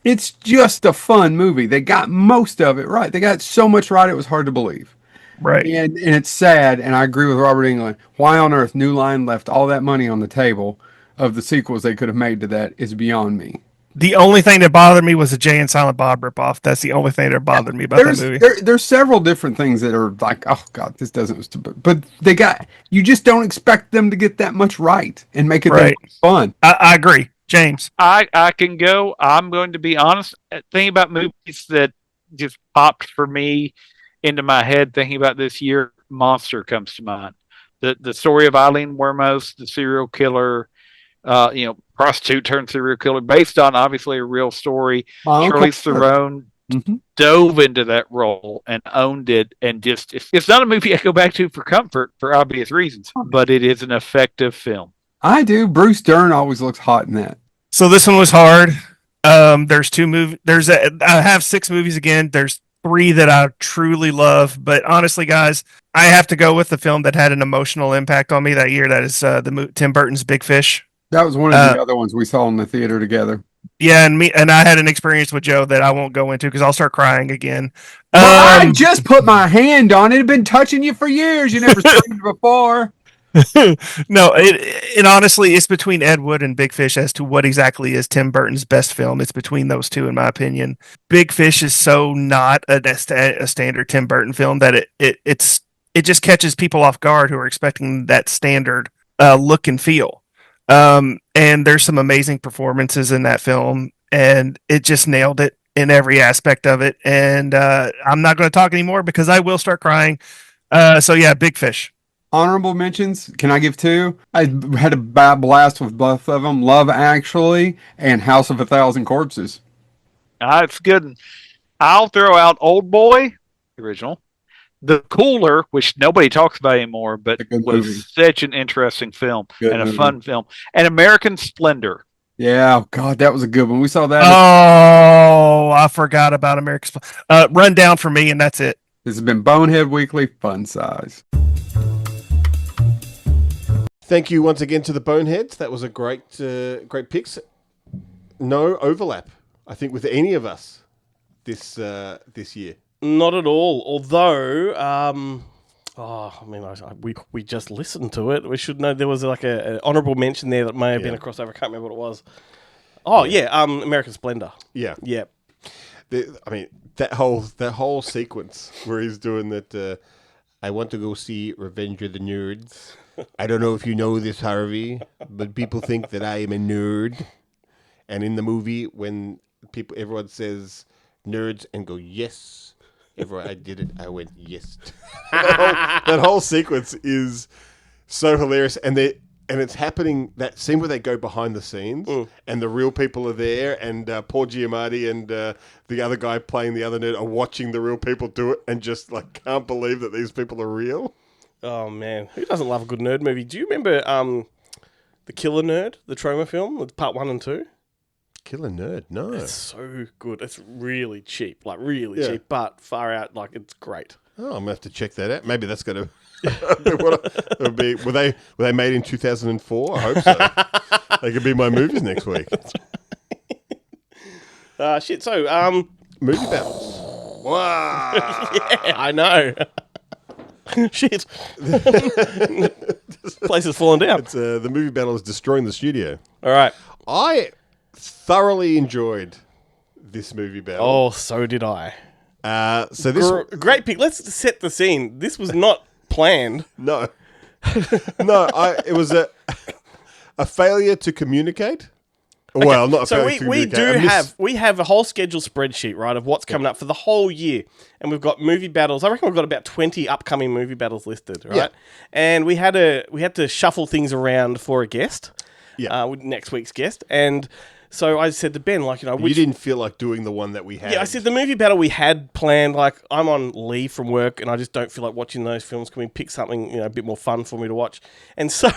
It's just a fun movie. They got most of it right. They got so much right, it was hard to believe.
Right.
And it's sad, and I agree with Robert Englund. Why on earth New Line left all that money on the table of the sequels they could have made to that is beyond me.
The only thing that bothered me was the Jay and Silent Bob ripoff. That's the only thing that bothered me about that movie.
There's several different things that are like, oh God, this doesn't. But you just don't expect them to get that much right and make it that much fun.
I agree, James.
I can go. I'm going to be honest. Thinking about movies that just popped for me into my head, thinking about this year, Monster comes to mind. The story of Eileen Wuornos, the serial killer. Prostitute turned serial killer, based on obviously a real story. Charlize Theron dove into that role and owned it, and just it's not a movie I go back to for comfort for obvious reasons, but it is an effective film.
I do. Bruce Dern always looks hot in that.
So this one was hard. There's two movies. I have 6 movies again. There's 3 that I truly love, but honestly, guys, I have to go with the film that had an emotional impact on me that year. That is Tim Burton's Big Fish.
That was one of the other ones we saw in the theater together.
Yeah, and I had an experience with Joe that I won't go into because I'll start crying again.
I just put my hand on it. It'd been touching you for years. You never seen it before.
No, it honestly, it's between Ed Wood and Big Fish as to what exactly is Tim Burton's best film. It's between those two, in my opinion. Big Fish is so not a standard Tim Burton film that it just catches people off guard who are expecting that standard look and feel. And there's some amazing performances in that film, and it just nailed it in every aspect of it. And I'm not going to talk anymore because I will start crying. So yeah, Big Fish.
Honorable mentions, can I give 2? I had a bad blast with both of them. Love Actually and House of a Thousand Corpses.
It's good. I'll throw out Old Boy, the original. The Cooler, which nobody talks about anymore, but was such an interesting film and a fun film. And American Splendor.
Yeah, God, that was a good one. We saw that.
Oh, I forgot about American Splendor. Run down for me, and that's it.
This has been Bonehead Weekly Fun Size.
Thank you once again to the Boneheads. That was a great picks. No overlap, I think, with any of us this year.
Not at all. Although, we just listened to it. We should know there was like an honourable mention there that may have been a crossover. I can't remember what it was. Oh yeah, American Splendor.
Yeah. That whole sequence where he's doing that. I want to go see Revenge of the Nerds. I don't know if you know this, Harvey, but people think that I am a nerd. And in the movie, when everyone says nerds and go, yes, I did it, I went, yes. that whole sequence is so hilarious. And it's happening, that scene where they go behind the scenes and the real people are there, and Paul Giamatti and the other guy playing the other nerd are watching the real people do it and just like can't believe that these people are real.
Oh, man. Who doesn't love a good nerd movie? Do you remember The Killer Nerd, the Troma film, with part 1 and 2?
Killer Nerd? No.
It's so good. It's really cheap, cheap, but far out, like, it's great.
Oh, I'm going to have to check that out. Maybe that's going to Were they made in 2004? I hope so. They could be my movies next week.
Shit. So,
movie battles. Wow.
Yeah, I know. Shit. Place is falling down.
It's the movie battle is destroying the studio.
All right.
I thoroughly enjoyed this movie battle.
Oh, so did I.
So this
great pick. Let's set the scene. This was not planned.
No. It was a failure to communicate. Okay, well, not a failure to communicate.
We have a whole schedule spreadsheet, right, of what's coming up for the whole year. And we've got movie battles. I reckon we've got about 20 upcoming movie battles listed, right?
Yeah.
And we had to shuffle things around for a guest.
Yeah.
With next week's guest. And so I said to Ben, like,
you didn't feel like doing the one that we had.
Yeah, I said the movie battle we had planned, like, I'm on leave from work and I just don't feel like watching those films. Can we pick something, a bit more fun for me to watch? And so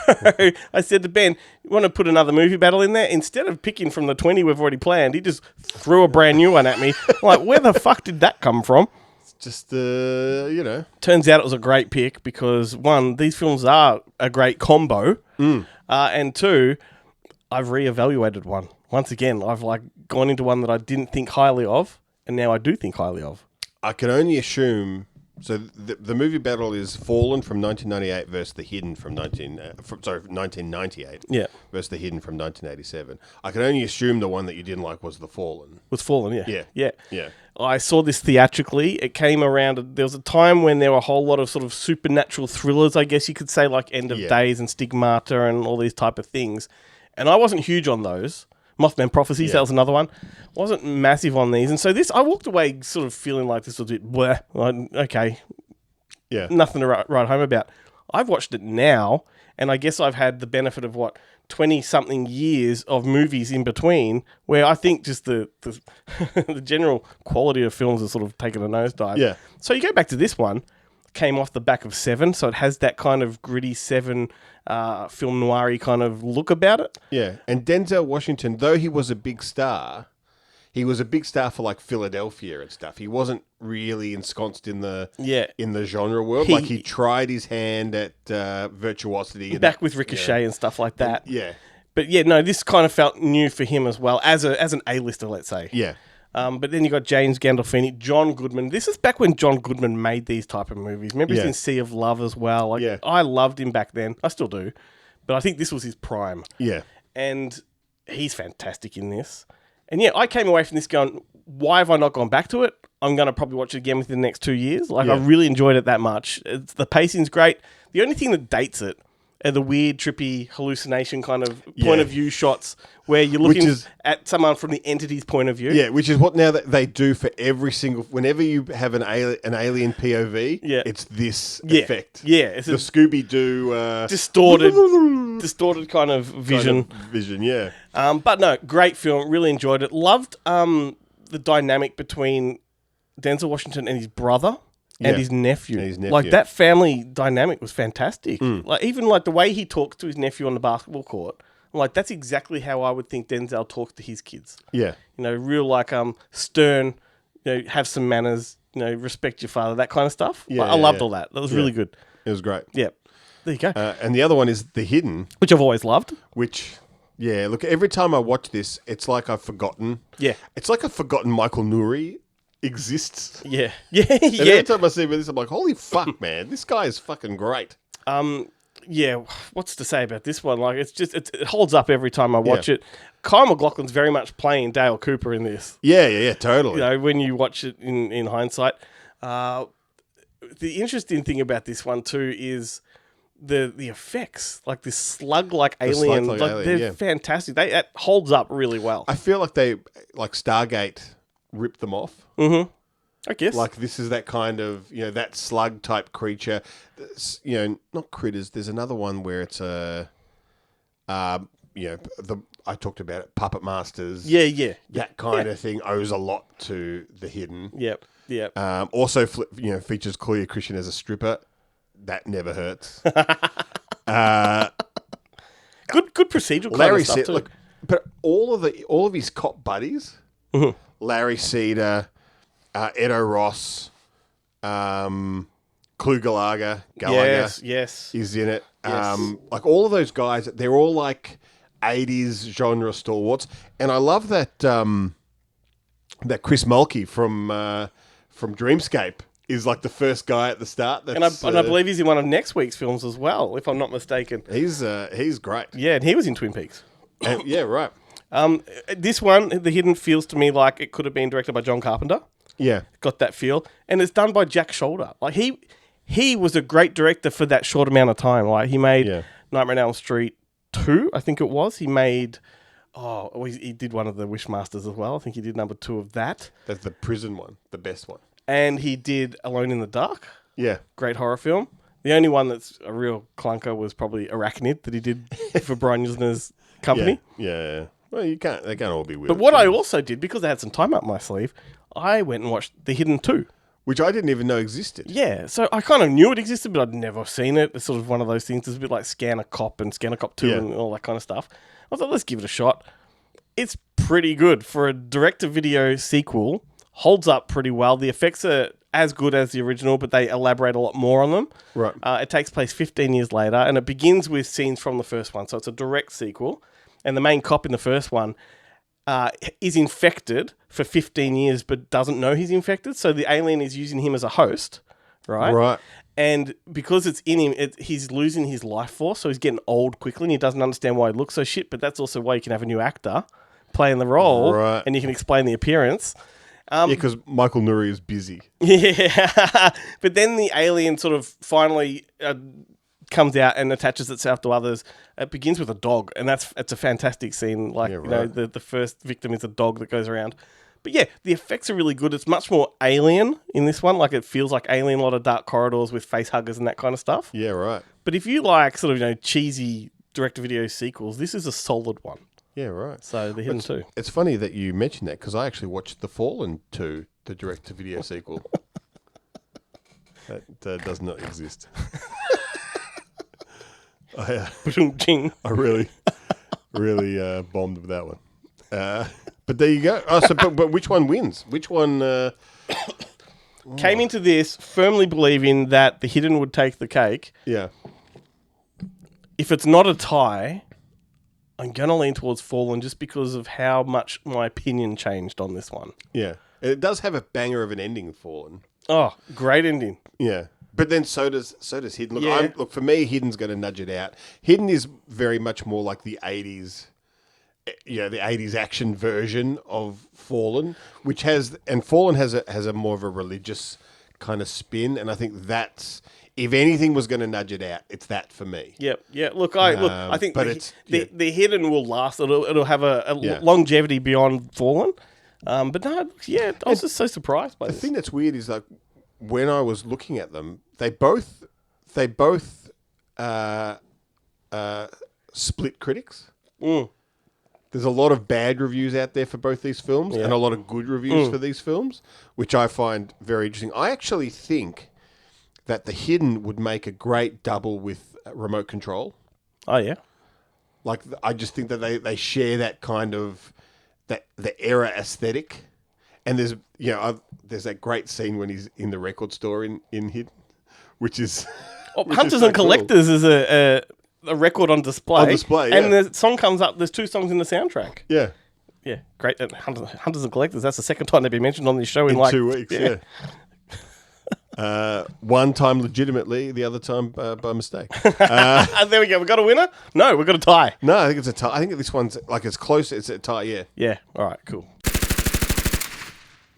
I said to Ben, you want to put another movie battle in there? Instead of picking from the 20 we've already planned, he just threw a brand new one at me. Like, where the fuck did that come from?
It's just, Turns
out it was a great pick because, one, these films are a great combo. And two, I've reevaluated one. Once again, I've gone into one that I didn't think highly of, and now I do think highly of.
I can only assume. So the movie battle is Fallen from 1998 versus The Hidden from 1998.
Yeah.
Versus The Hidden from 1987. I can only assume the one that you didn't like was The Fallen.
Was Fallen, yeah.
Yeah.
I saw this theatrically. It came around. There was a time when there were a whole lot of sort of supernatural thrillers, I guess you could say, like End of Days and Stigmata and all these type of things. And I wasn't huge on those. Mothman Prophecies, that was another one. Wasn't massive on these. And so I walked away sort of feeling like this was a bit bleh. Okay.
Yeah.
Nothing to write home about. I've watched it now, and I guess I've had the benefit of 20-something years of movies in between, where I think just the the general quality of films has sort of taken a nosedive.
Yeah.
So you go back to this one, came off the back of Seven, so it has that kind of gritty Seven film noir-y kind of look about it.
Yeah, and Denzel Washington, though he was a big star, he was a big star for Philadelphia and stuff. He wasn't really ensconced in the genre world. He tried his hand at virtuosity.
Back with Ricochet and stuff like that.
Yeah.
But this kind of felt new for him as well, as an A-lister, let's say.
Yeah.
But then you got James Gandolfini, John Goodman. This is back when John Goodman made these type of movies. Remember he's in Sea of Love as well. I loved him back then. I still do. But I think this was his prime.
Yeah.
And he's fantastic in this. And I came away from this going, why have I not gone back to it? I'm going to probably watch it again within the next 2 years. I really enjoyed it that much. The pacing's great. The only thing that dates it are the weird, trippy hallucination kind of point of view shots where you're looking at someone from the entity's point of view.
Yeah, which is what now that they do for every single... Whenever you have an alien POV, it's this effect.
Yeah. It's
the Scooby-Doo...
distorted kind of vision.
Yeah.
But no, great film. Really enjoyed it. Loved the dynamic between Denzel Washington and his brother. And his nephew. That family dynamic was fantastic. Even the way he talks to his nephew on the basketball court. That's exactly how I would think Denzel talks to his kids.
Yeah.
Real stern, have some manners, respect your father, that kind of stuff.
Yeah,
I loved all that. That was really good.
It was great.
Yeah. There you go.
And the other one is The Hidden.
Which I've always loved.
Which, look, every time I watch this, it's like I've forgotten.
Yeah.
It's like I've forgotten Michael Nouri exists.
Yeah.
And every time I see this, I'm like, holy fuck, man, this guy is fucking great.
What's to say about this one? It holds up every time I watch it. Kyle MacLachlan's very much playing Dale Cooper in this.
Yeah, totally.
When you watch it in hindsight. The interesting thing about this one too is the effects, this slug-like alien. They're fantastic. That holds up really well.
I feel like they, Stargate, ripped them off.
Mm-hmm. I guess.
This is that kind of, that slug type creature. Not critters. There's another one where it's I talked about it, Puppet Masters.
Yeah.
That kind of thing owes a lot to The Hidden.
Yep.
Also, features Claudia Christian as a stripper. That never hurts.
Good procedural
Larry
kind of stuff too.
But all of his cop buddies, Larry Cedar, Edo Ross, Gallagher
Yes.
is in it.
Yes.
Like all of those guys, they're all like 80s genre stalwarts. And I love that that Chris Mulkey from Dreamscape is like the first guy at the start.
And I believe he's in one of next week's films as well, if I'm not mistaken.
He's great.
Yeah, and he was in Twin Peaks.
And, yeah, right.
This one, The Hidden, feels to me like it could have been directed by John Carpenter.
Yeah.
Got that feel. And it's done by Jack Shoulder. Like, he was a great director for that short amount of time. Like, he made Nightmare on Elm Street 2, I think it was. He made... he did one of the Wishmasters as well. I think he did number 2 of that.
That's the prison one, the best one.
And he did Alone in the Dark.
Yeah.
Great horror film. The only one that's a real clunker was probably Arachnid that he did for Brian Usner's company.
Yeah. Well, they can't all be weird.
But what I also did, because I had some time up my sleeve, I went and watched The Hidden 2.
Which I didn't even know existed.
Yeah, so I kind of knew it existed, but I'd never seen it. It's sort of one of those things. It's a bit like Scanner Cop and Scanner Cop 2 and all that kind of stuff. I thought, let's give it a shot. It's pretty good. For a direct-to-video sequel, holds up pretty well. The effects are as good as the original, but they elaborate a lot more on them.
Right.
It takes place 15 years later, and it begins with scenes from the first one. So it's a direct sequel. And the main cop in the first one is infected for 15 years, but doesn't know he's infected. So the alien is using him as a host, right?
Right.
And because it's in him, he's losing his life force, so he's getting old quickly, and he doesn't understand why he looks so shit. But that's also why you can have a new actor playing the role,
right,
and you can explain the appearance.
Because Michael Nouri is busy.
Yeah. But then the alien sort of finally comes out and attaches itself to others. It begins with a dog, and it's a fantastic scene. Like, you know, the first victim is a dog that goes around. But yeah, the effects are really good. It's much more Alien in this one. Like, it feels like Alien, a lot of dark corridors with face huggers and that kind of stuff.
Yeah, right.
But if you like sort of, you know, cheesy direct-to-video sequels, this is a solid one.
Yeah, right.
So The Hidden 2.
It's funny that you mentioned that, because I actually watched The Fallen 2, the direct-to-video sequel. That does not exist. I really bombed with that one. But there you go. Oh, so but which one wins? Which one
came into this firmly believing that The Hidden would take the cake?
Yeah.
If it's not a tie, I'm gonna lean towards Fallen just because of how much my opinion changed on this one.
Yeah, it does have a banger of an ending. Fallen.
Oh, great ending.
Yeah. But then so does Hidden. Look, look, for me, Hidden's going to nudge it out. Hidden is very much more like the 80s, the 80s action version of Fallen, which has, and Fallen has a more of a religious kind of spin, and I think that's, if anything was going to nudge it out, it's that for me.
Yep. Yeah. Look, I think the Hidden will last. It'll have a longevity beyond Fallen. But no, I was just so surprised by
the
this.
thing that's weird is, like, when I was looking at them, they both split critics.
Mm.
There's a lot of bad reviews out there for both these films, and a lot of good reviews for these films, which I find very interesting. I actually think that The Hidden would make a great double with Remote Control.
Oh yeah,
like, I just think that they share that kind of the era aesthetic. And there's that great scene when he's in the record store in Hidden, which is
Hunters and Collectors is a record on display.
On display,
and the song comes up. There's 2 songs in the soundtrack.
Yeah,
yeah, great. And Hunters and Collectors. That's the second time they've been mentioned on this show in like
2 weeks. Yeah. One time legitimately, the other time by mistake.
There we go. We got a winner? No, we got a tie.
No, I think it's a tie. I think this one's like it's close. It's a tie. Yeah.
Yeah. All right. Cool.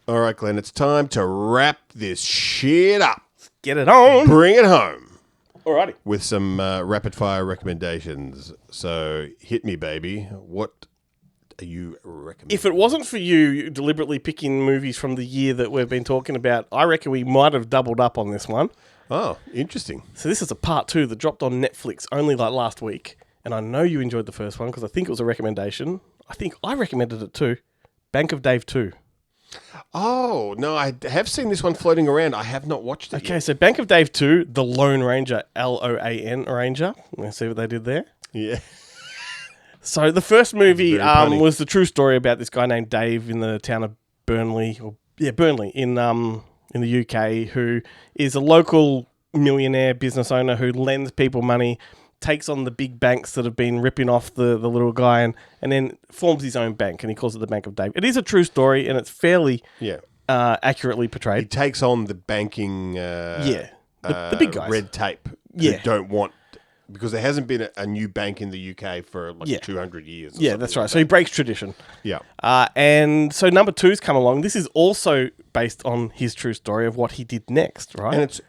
All right, Glenn, it's time to wrap this shit up.
Get it on.
Bring it home.
Alrighty.
With some rapid-fire recommendations. So, hit me, baby. What are you recommending?
If it wasn't for you deliberately picking movies from the year that we've been talking about, I reckon we might have doubled up on this one.
Oh, interesting.
So this is a part 2 that dropped on Netflix only like last week. And I know you enjoyed the first one because I think it was a recommendation. I think I recommended it too. Bank of Dave 2.
Oh, no, I have seen this one floating around. I have not watched it yet.
So Bank of Dave 2, The Lone Ranger, Loan Ranger. Let's see what they did there.
Yeah.
So the first movie was the true story about this guy named Dave in the town of Burnley, in the UK, who is a local millionaire business owner who lends people money, takes on the big banks that have been ripping off the little guy, and then forms his own bank, and he calls it the Bank of Dave. It is a true story, and it's fairly accurately
He
portrayed.
takes on the banking
The big guys.
red tape
Yeah.
who don't want, because there hasn't been a new bank in the UK for 200 years.
Yeah, that's right. So he breaks tradition.
Yeah.
And so number 2's come along. This is also based on his true story of what he did next, right?
And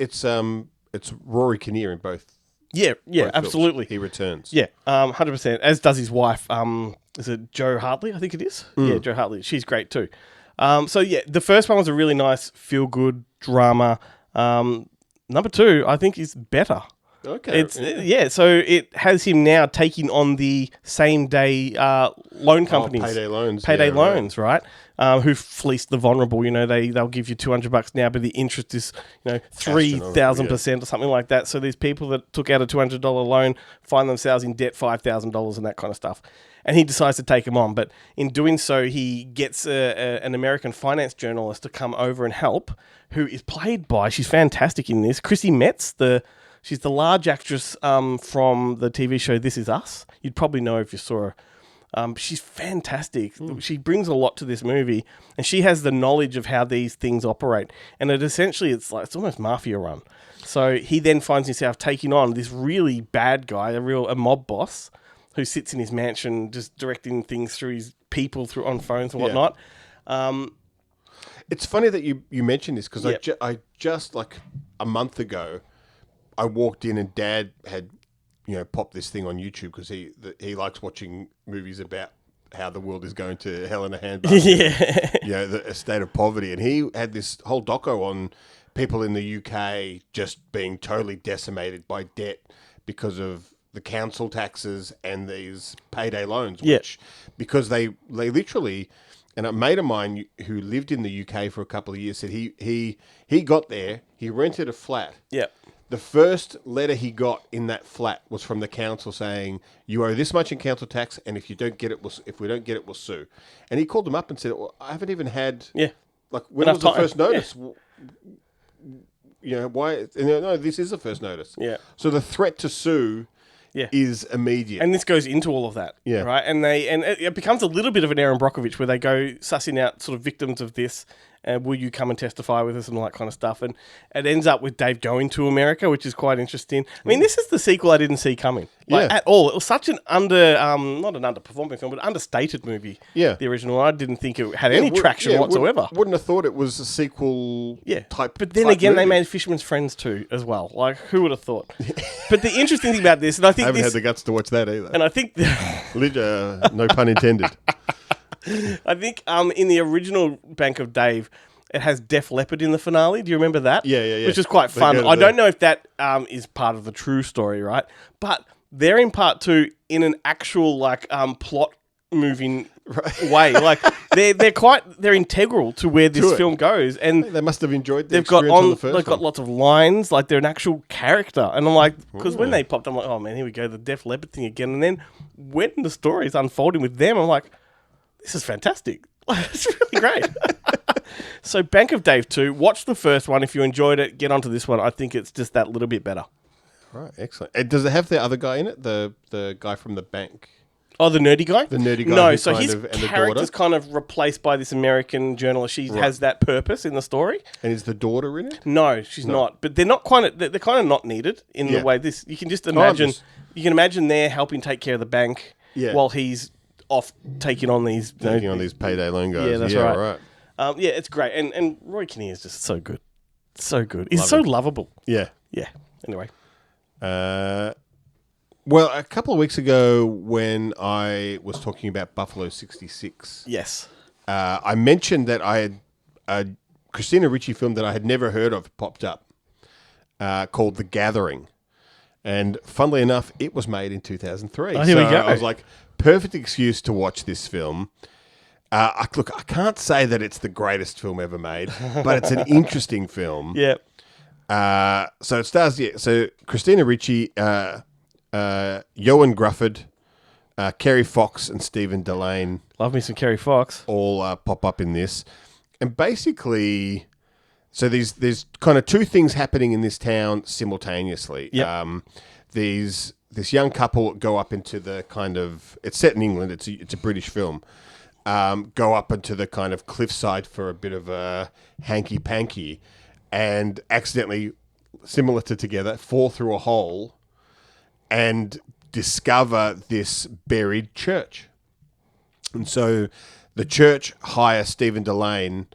it's Rory Kinnear in both.
Yeah,
both films.
absolutely.
He returns.
Yeah, 100%. As does his wife. Is it Jo Hartley? I think it is. Yeah, Jo Hartley. She's great too. So yeah, the first one was a really nice feel-good drama. Number 2, I think, is better.
Okay.
So it has him now taking on the same day loan companies,
payday loans,
right? Who fleeced the vulnerable. You know, they'll give you $200 now, but the interest is 3,000% or something like that. So these people that took out a $200 loan find themselves in debt $5,000 and that kind of stuff. And he decides to take them on, but in doing so, he gets an American finance journalist to come over and help, who is played by, she's fantastic in this, Chrissy Metz, she's the large actress from the TV show This Is Us. You'd probably know if you saw her. She's fantastic. She brings a lot to this movie, and she has the knowledge of how these things operate. And it's almost mafia run. So he then finds himself taking on this really bad guy, a mob boss, who sits in his mansion just directing things through his people on phones and whatnot.
It's funny that you mentioned this, because I just like a month ago, I walked in and Dad had, popped this thing on YouTube, because he likes watching movies about how the world is going to hell in a handbasket. A state of poverty. And he had this whole doco on people in the UK just being totally decimated by debt because of the council taxes and these payday loans, which because they literally, and a mate of mine who lived in the UK for a couple of years said he got there, he rented a flat. Yeah. The first letter he got in that flat was from the council saying, "You owe this much in council tax, and if we don't get it, we'll sue." And he called them up and said, "Well, I haven't even had when was the first notice? Why? No, this is the first notice." Yeah. So the threat to sue is immediate.
And this goes into all of that. Yeah. Right. And it becomes a little bit of an Aaron Brockovich, where they go sussing out sort of victims of this. Will you come and testify with us and all that kind of stuff? And it ends up with Dave going to America, which is quite interesting. I mean, this is the sequel I didn't see coming at all. It was such an not an underperforming film, but understated movie. Yeah. The original. I didn't think it had any traction whatsoever.
Wouldn't have thought it was a sequel type.
But then again, they made Fisherman's Friends too, as well. Like, who would have thought? But the interesting thing about this, and I think
I haven't had the guts to watch that either.
And I think
no pun intended.
I think in the original Bank of Dave, it has Def Leppard in the finale. Do you remember that? Yeah. Which is quite fun. I don't know if that is part of the true story, right? But they're in part 2 in an actual plot moving way. Like they're integral to where this film goes, and
they must have enjoyed.
They've got lots of lines. Like they're an actual character, and I'm like, because when they popped, I'm like, oh man, here we go, the Def Leppard thing again. And then when the story is unfolding with them, I'm like, this is fantastic. It's really great. So Bank of Dave 2, watch the first one. If you enjoyed it, get onto this one. I think it's just that little bit better.
Right, excellent. And does it have the other guy in it? The guy from the bank?
Oh, the nerdy guy?
The nerdy guy.
No, so his character's kind of replaced by this American journalist. She has that purpose in the story.
And is the daughter in it?
No, she's not. But they're not they're kind of not needed in the way this. You can just imagine. You can imagine they're helping take care of the bank while he's off taking on these
payday loan guys.
Yeah, that's right. It's great, and Roy Kinnear is just so good, so good. He's so lovable. Yeah. Anyway,
well, a couple of weeks ago when I was talking about Buffalo 66,
yes,
I mentioned that I had a Christina Ricci film that I had never heard of popped up, called The Gathering, and funnily enough, it was made in 2003.
Oh, here we go.
I was like, perfect excuse to watch this film. Look, I can't say that it's the greatest film ever made, but it's an interesting film.
Yeah.
So it stars, so Christina Ricci, Johan Grufford, Kerry Fox, and Stephen Delane.
Love me some Kerry Fox.
All pop up in this. And basically, So there's kind of two things happening in this town simultaneously.
Yep.
This young couple go up into the kind of, it's set in England. It's a British film. Go up into the kind of cliffside for a bit of a hanky panky, and accidentally, similar to Together, fall through a hole and discover this buried church. And so the church hire Stephen Delane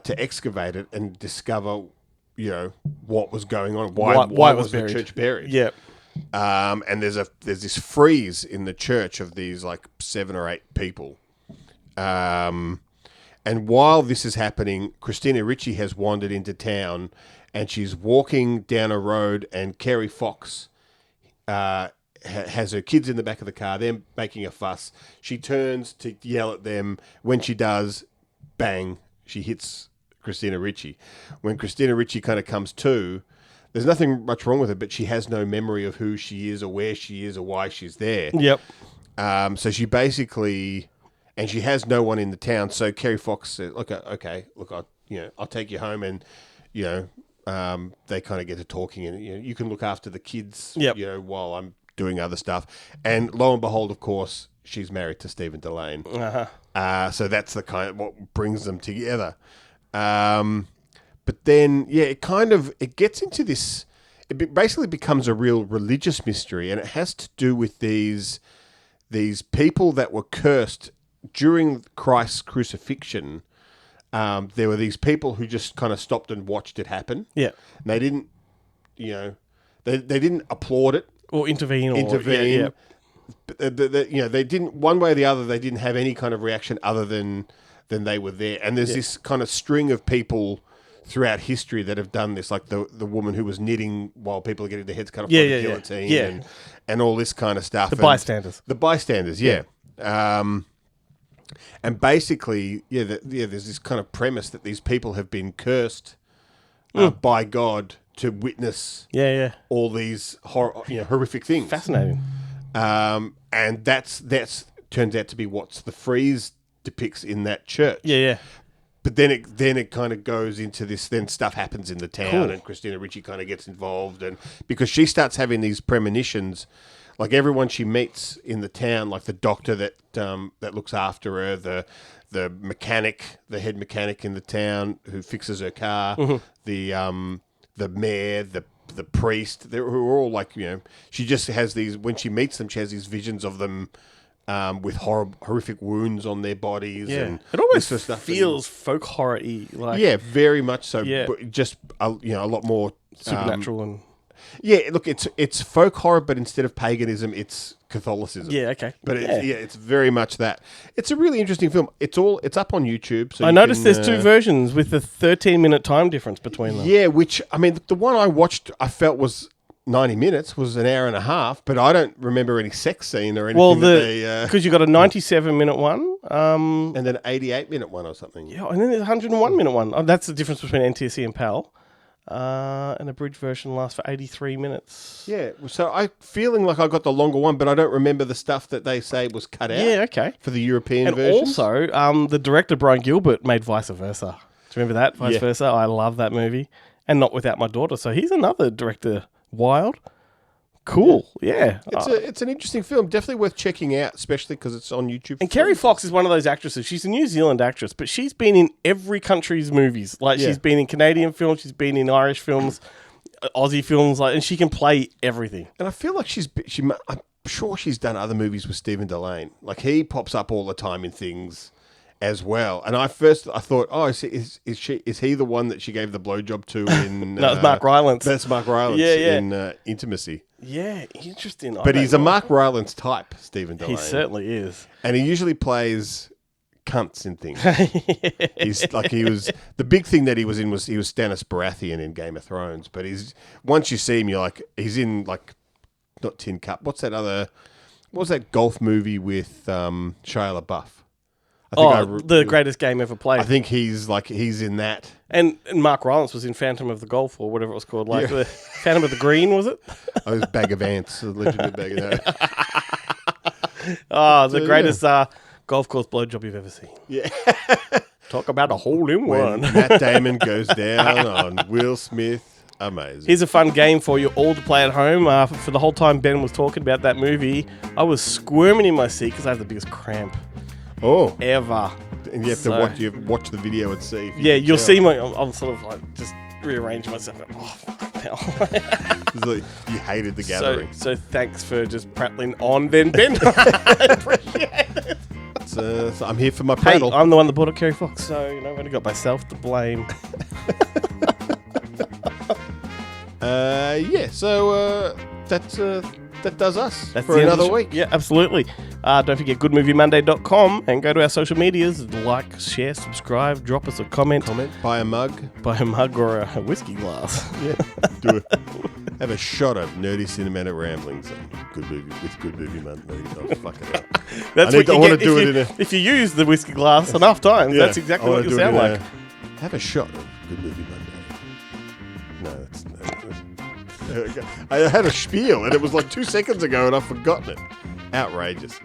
to excavate it and discover, what was going on. Why was the church buried?
Yeah.
And there's this frieze in the church of these like 7 or 8 people. And while this is happening, Christina Ricci has wandered into town, and she's walking down a road, and Kerry Fox has her kids in the back of the car. They're making a fuss. She turns to yell at them. When she does, bang, she hits Christina Ricci. When Christina Ricci kind of comes to, there's nothing much wrong with her, but she has no memory of who she is or where she is or why she's there.
Yep.
So she basically, and she has no one in the town. So Kerry Fox says, okay, look, I'll take you home, and they kind of get to talking, and you can look after the kids,
Yep.
while I'm doing other stuff. And lo and behold, of course, she's married to Stephen Delane.
Uh-huh.
So that's the kind of what brings them together. But then, it gets into this. It basically becomes a real religious mystery, and it has to do with these people that were cursed during Christ's crucifixion. There were these people who just kind of stopped and watched it happen.
Yeah.
And they didn't, they didn't applaud it
or intervene.
Yeah. But they didn't, one way or the other. They didn't have any kind of reaction other than they were there. And there's this kind of string of people throughout history that have done this, like the woman who was knitting while people are getting their heads cut off by the guillotine, and all this kind of stuff.
The bystanders.
Yeah. And basically, there's this kind of premise that these people have been cursed by God to witness all these horrific things.
Fascinating.
And that's turns out to be what the frieze depicts in that church.
Yeah.
But then it kind of goes into this. Then stuff happens in the town,
Cool.
and Christina Ricci kind of gets involved, and because she starts having these premonitions, like everyone she meets in the town, like the doctor that looks after her, the mechanic, the head mechanic in the town who fixes her car, the mayor, the priest, who are all like, she just has these. When she meets them, she has these visions of them. With horrific wounds on their bodies, and
it almost
this sort of stuff.
feels folk horror-y, like
very much so.
Yeah.
But just a lot more
supernatural and
look, it's folk horror, but instead of paganism, it's Catholicism.
Yeah, okay,
but it's very much that. It's a really interesting film. It's up on YouTube. So
I noticed there's 2 versions with a 13-minute time difference between them.
Yeah, which I mean, the one I watched, I felt was 90 minutes, was an hour and a half, but I don't remember any sex scene or anything.
Well, because you got a 97-minute one,
and then an 88-minute one or something.
Yeah, and then there's a 101-minute one. Oh, that's the difference between NTSC and PAL. And a bridge version lasts for 83 minutes.
Yeah, so I'm feeling like I got the longer one, but I don't remember the stuff that they say was cut out.
Yeah, okay.
For the European
and
version.
Also, the director Brian Gilbert made Vice Versa. Do you remember that? Vice Versa. I love that movie, and Not Without My Daughter. So he's another director. Wild, cool, yeah.
It's an interesting film, definitely worth checking out, especially because it's on YouTube.
And Kerry Fox is one of those actresses. She's a New Zealand actress, but she's been in every country's movies. Like she's been in Canadian films, she's been in Irish films, Aussie films, and she can play everything.
And I feel like I'm sure she's done other movies with Stephen Delane. Like he pops up all the time in things as well. And I thought, is he the one that she gave the blowjob to in...
No, it's Mark Rylance.
That's Mark Rylance in Intimacy.
Yeah, interesting.
But he's a Mark Rylance type, Stephen Delane.
He certainly is.
And he usually plays cunts in things. The big thing that he was in was he was Stannis Baratheon in Game of Thrones. But once you see him, you're like, he's in like, not Tin Cup. What was that golf movie with Shia LaBeouf?
The greatest game ever played.
I think he's in that.
And Mark Rylance was in Phantom of the Golf or whatever it was called, the Phantom of the Green, was it?
Oh, it was Bag of Ants, a legitimate bag of ants.
The greatest golf course blowjob you've ever seen.
Yeah.
Talk about a hole in
when
one.
Matt Damon goes down on Will Smith. Amazing.
Here's a fun game for you all to play at home. For the whole time Ben was talking about that movie, I was squirming in my seat because I have the biggest cramp ever.
And you have to watch the video and see. If
yeah, you'll see I'm sort of like just rearranging myself. Like, oh, fuck hell.
It's like you hated the gathering.
So thanks for just prattling on then, Ben. I appreciate it.
So I'm here for my prattle.
Hey, I'm the one that bought a Kerry Fox, so I've only got myself to blame.
So that does us
That's
for
the end of
another
the show.
week.
Yeah, absolutely. Don't forget goodmoviemonday.com and go to our social medias. Like, share, subscribe, drop us a comment.
Buy a mug.
Or a whiskey glass.
Yeah, do it. Have a shot of nerdy cinematic ramblings and Good Movie Monday. Oh, fuck it up.
That's what you get if you use the whiskey glass enough times. Yeah, that's exactly what you sound like.
Have a shot of Good Movie Monday. No, I had a spiel and it was like 2 seconds ago and I've forgotten it. Outrageous.